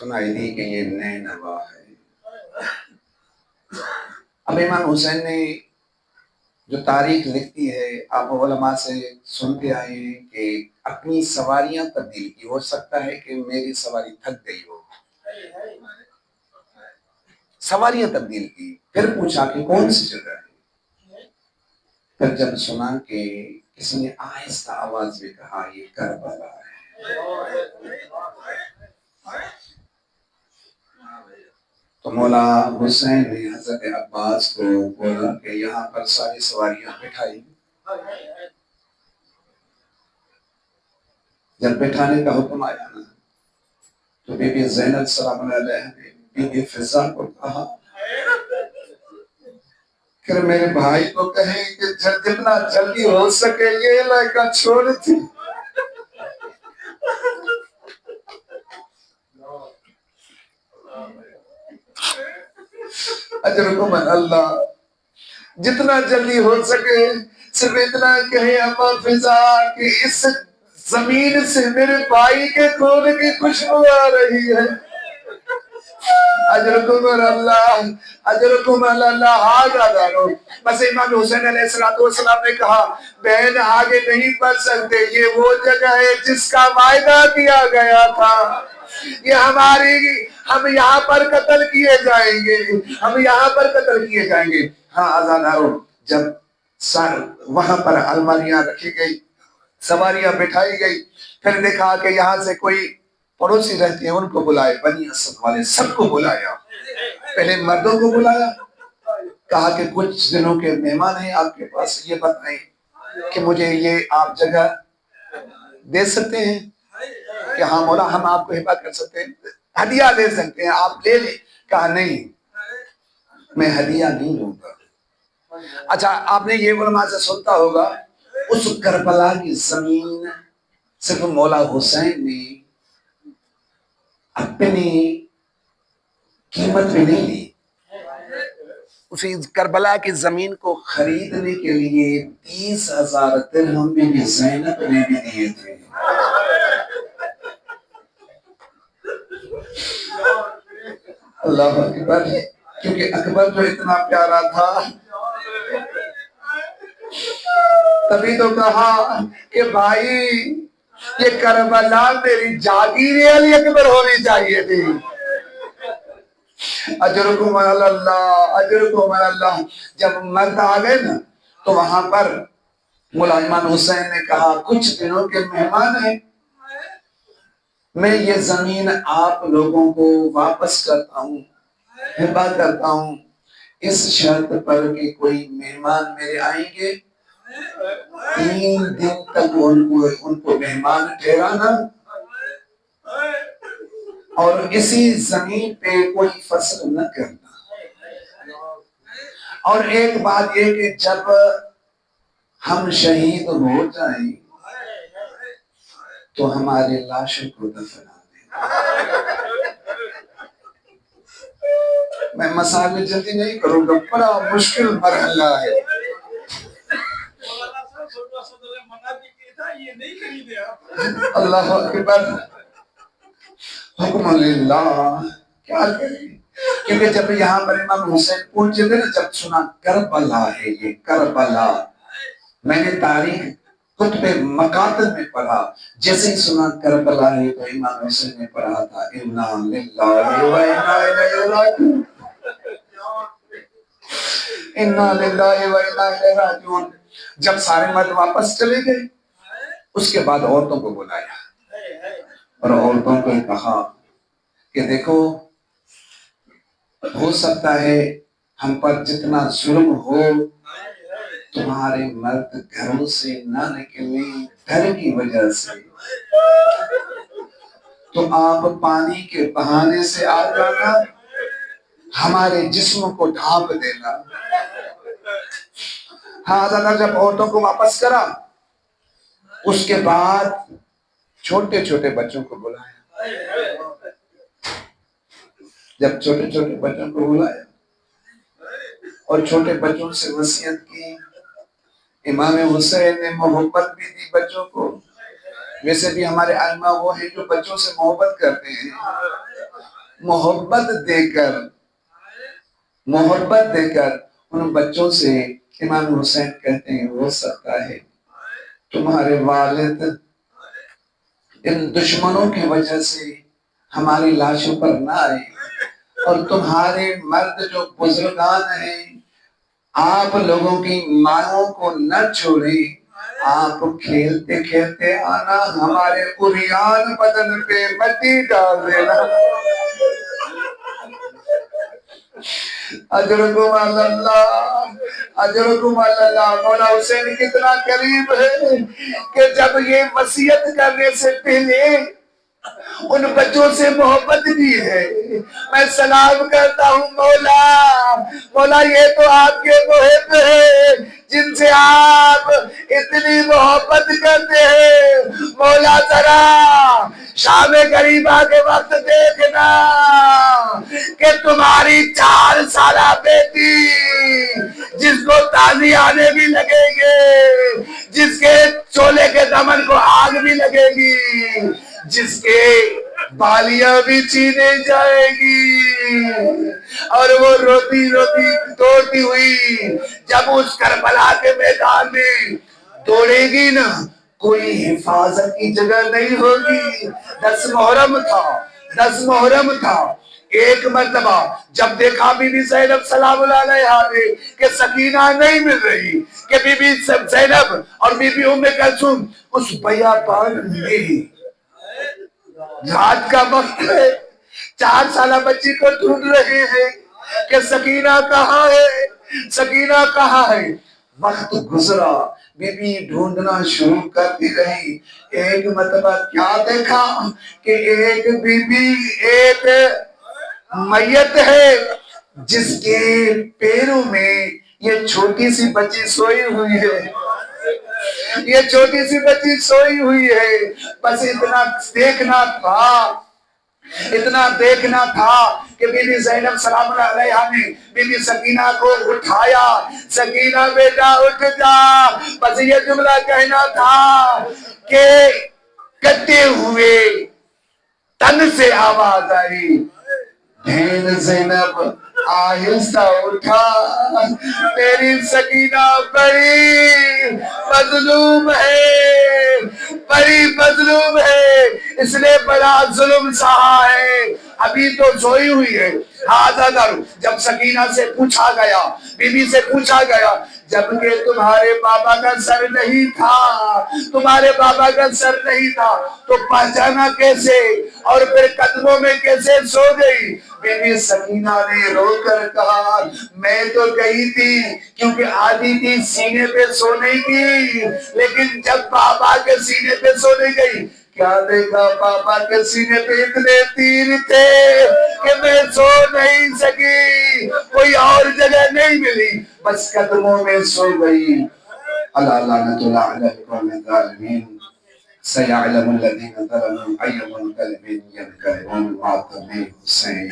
سنائی دی کہ یہ نینوا ہے۔ اب امام حسین نے جو تاریخ لکھتی ہے، آپ علماء سے سنتے آئے ہیں کہ اپنی سواریاں تبدیل کی، ہو سکتا ہے کہ میری سواری تھک گئی ہو، سواریاں تبدیل کی، پھر پوچھا کہ کون سی جگہ ہے، پھر جب سنا کہ کسی نے آہستہ آواز میں کہا یہ کربلا ہے، تو مولا حسین نے حضرت عباس کو بولا کہ یہاں پر ساری سواریاں بٹھائی۔ جب بٹھانے کا حکم آیا نا تو بی بی زینب سلام اللہ علیہ نے بی بی فضا کو کہا کہ میرے بھائی کو کہیں کہ جتنا جلدی ہو سکے یہ علاقہ چھوڑ دی۔ اجرکم اللہ، جتنا جلدی ہو سکے صرف اتنا کہیں اما فضا کہ اس زمین سے میرے بھائی کے خون کی خوشبو آ رہی ہے۔ اجرکم اللہ، اجرکم اللہ، آگا دارو۔ بس امام حسین علیہ السلام نے کہا بہن آگے نہیں بڑھ سکتے، یہ وہ جگہ ہے جس کا وعدہ کیا گیا تھا، یہ ہم یہاں پر قتل کیے جائیں گے، ہم یہاں پر قتل کیے جائیں گے۔ ہاں آزادارو، جب وہاں پر الماریاں رکھی گئی، سواریاں بٹھائی گئی، پھر دیکھا کہ یہاں سے کوئی پڑوسی رہتے ہیں، ان کو بلائے، بنی اسد والے سب کو بلایا، پہلے مردوں کو بلایا، کہا کہ کچھ دنوں کے مہمان ہیں آپ کے پاس، یہ بتائیں کہ مجھے یہ آپ جگہ دے سکتے ہیں کہ ہاں مولا ہم آپ کو ہبہ کر سکتے ہیں، ہدیہ دے سکتے ہیں، آپ لے لیں۔ کہا نہیں، میں ہدیہ نہیں لوں گا۔ اچھا آپ نے یہ علماء سے سنتا ہوگا، اس کربلا کی زمین صرف مولا حسین نے اپنی قیمت میں نہیں لی، اسی کربلا کی زمین کو خریدنے کے لیے 30,000 درہم بھی زینب نے بھی دیے تھے۔ اللہ اکبر، کیونکہ اکبر جو اتنا پیارا تھا، تبھی تو کہا کہ بھائی یہ کربلا میری جاگیر علی اکبر ہونی چاہیے تھی۔ اجرکم اللہ، اجرکم اللہ۔ جب مرد آ گئے نا تو وہاں پر مولا امام حسین نے کہا کچھ دنوں کے مہمان ہیں، میں یہ زمین آپ لوگوں کو واپس کرتا ہوں، ہبہ کرتا ہوں، اس شرط پر کہ کوئی مہمان میرے آئیں گے 3 دن تک ان کو مہمان ٹھہرانا، اور اسی زمین پہ کوئی فصل نہ کرنا، اور ایک بات یہ کہ جب ہم شہید ہو جائیں تو ہمارے لاشوں کو دفنا دیں۔ میں مسائل میں جلدی نہیں کروں گا، بڑا مشکل مرحلہ ہے۔ اللہ اکبر، حکم للہ، کیا کریں؟ کیونکہ جب یہاں پر امام حسین پہنچے تھے نا، جب سنا کربلا ہے، یہ کربلا، میں نے تاریخ کتب مقاتل میں پڑھا، جیسے ہی سنا کربلا ہے تو امام حسین نے پڑھا تھا انا للہ و انا الیہ راجعون، انا للہ و انا الیہ راجعون۔ جب سارے مرد واپس چلے گئے، اس کے بعد عورتوں کو بلایا اور عورتوں کو کہا کہ دیکھو، ہو سکتا ہے ہم پر جتنا ظلم ہو، تمہارے مرد گھروں سے نہ نکلیں ڈر کی وجہ سے، تو آپ پانی کے بہانے سے آ جانا، ہمارے جسم کو ڈھانپ دینا۔ ہاں زیادہ جب عورتوں کو واپس کرا، اس کے بعد چھوٹے چھوٹے بچوں کو بلایا، جب چھوٹے چھوٹے بچوں کو بلایا اور چھوٹے بچوں سے وصیت کی، امام حسین نے محبت بھی دی بچوں کو، ویسے بھی ہمارے ائمہ وہ ہیں جو بچوں سے محبت کرتے ہیں، محبت دے کر ان بچوں سے امام حسین کہتے ہیں ہو سکتا ہے تمہارے والد ان دشمنوں کی وجہ سے ہماری لاشوں پر نہ آئے اور تمہارے مرد جو بزرگان ہیں آپ لوگوں کی مانگوں کو نہ چھوڑیں، آپ کھیلتے کھیلتے آنا ہمارے عریان بدن پہ مٹی ڈال دینا۔ اجرکم اللہ، اجرکم اللہ۔ مولا حسین کتنا قریب ہے کہ جب یہ وصیت کرنے سے پہلے ان بچوں سے محبت بھی ہے۔ میں سلام کرتا ہوں مولا یہ تو آپ کے محب ہیں جن سے آپ اتنی محبت کرتے ہیں۔ مولا ذرا شام غریبہ کے وقت دیکھنا کہ تمہاری 4 سالہ بیٹی جس کو تازی آنے بھی لگے گے، جس کے چولے کے دمن کو آگ بھی لگے گی، جس کے بالیاں بھی چھینے جائے گی، اور وہ روتی روتی دوڑتی ہوئی جب اس کربلا کے میدان میں دوڑے گی نا، کوئی حفاظت کی جگہ نہیں ہوگی۔ 10 محرم تھا۔ ایک مرتبہ جب دیکھا بی بی زینب سلام اللہ علیہا نے کہ سکینہ نہیں مل رہی، کہ بی بی زینب اور بی بی ام کلثوم اس بیابان میں رات کا وقت ہے، 4 سالہ بچی کو ڈھونڈ رہے ہیں کہ سکینہ کہاں ہے، سکینہ کہاں ہے۔ وقت گزرا، بی بی ڈھونڈنا شروع کرتی رہی۔ ایک مرتبہ کیا دیکھا کہ ایک بی بی ایک میت ہے جس کے پیروں میں یہ چھوٹی سی بچی سوئی ہوئی ہے، یہ چھوٹی سی بچی سوئی ہوئی ہے۔ بس اتنا دیکھنا تھا کہ بی بی زینب سلام اللہ علیہا نے بی بی سکینہ کو اٹھایا، سکینہ بیٹا اٹھ جا، بس یہ جملہ کہنا تھا کہ کٹے ہوئے تن سے آواز آئی، بہن زینب آہستہ اٹھا، میری سکینہ بڑی مظلوم ہے، بڑی مظلوم ہے، اس نے بڑا ظلم سہا ہے، ابھی تو سوئی ہوئی ہے۔ جب سکینہ سے پوچھا گیا، بی بی سے پوچھا گیا، جبکہ تمہارے بابا کا سر نہیں تھا، تمہارے بابا کا سر نہیں تھا تو پہچانا کیسے اور پھر قدموں میں کیسے سو گئی؟ بی بی سکینہ نے رو کر کہا، میں تو گئی تھی کیونکہ آدھی تھی سینے پہ سونے کی، لیکن جب بابا کے سینے پہ سونے گئی کیا دیکھا، بابا کے سینے پہ اتنے تیر تھے کہ میں سو نہیں سکی، کوئی اور جگہ نہیں ملی، بس قدموں میں سو گئی۔ اللہ لعنت اللہ علیہ القوم الظالمین۔ سيعلم الذين ظلموا أي منقلب ينقلبون. ماتم حسین۔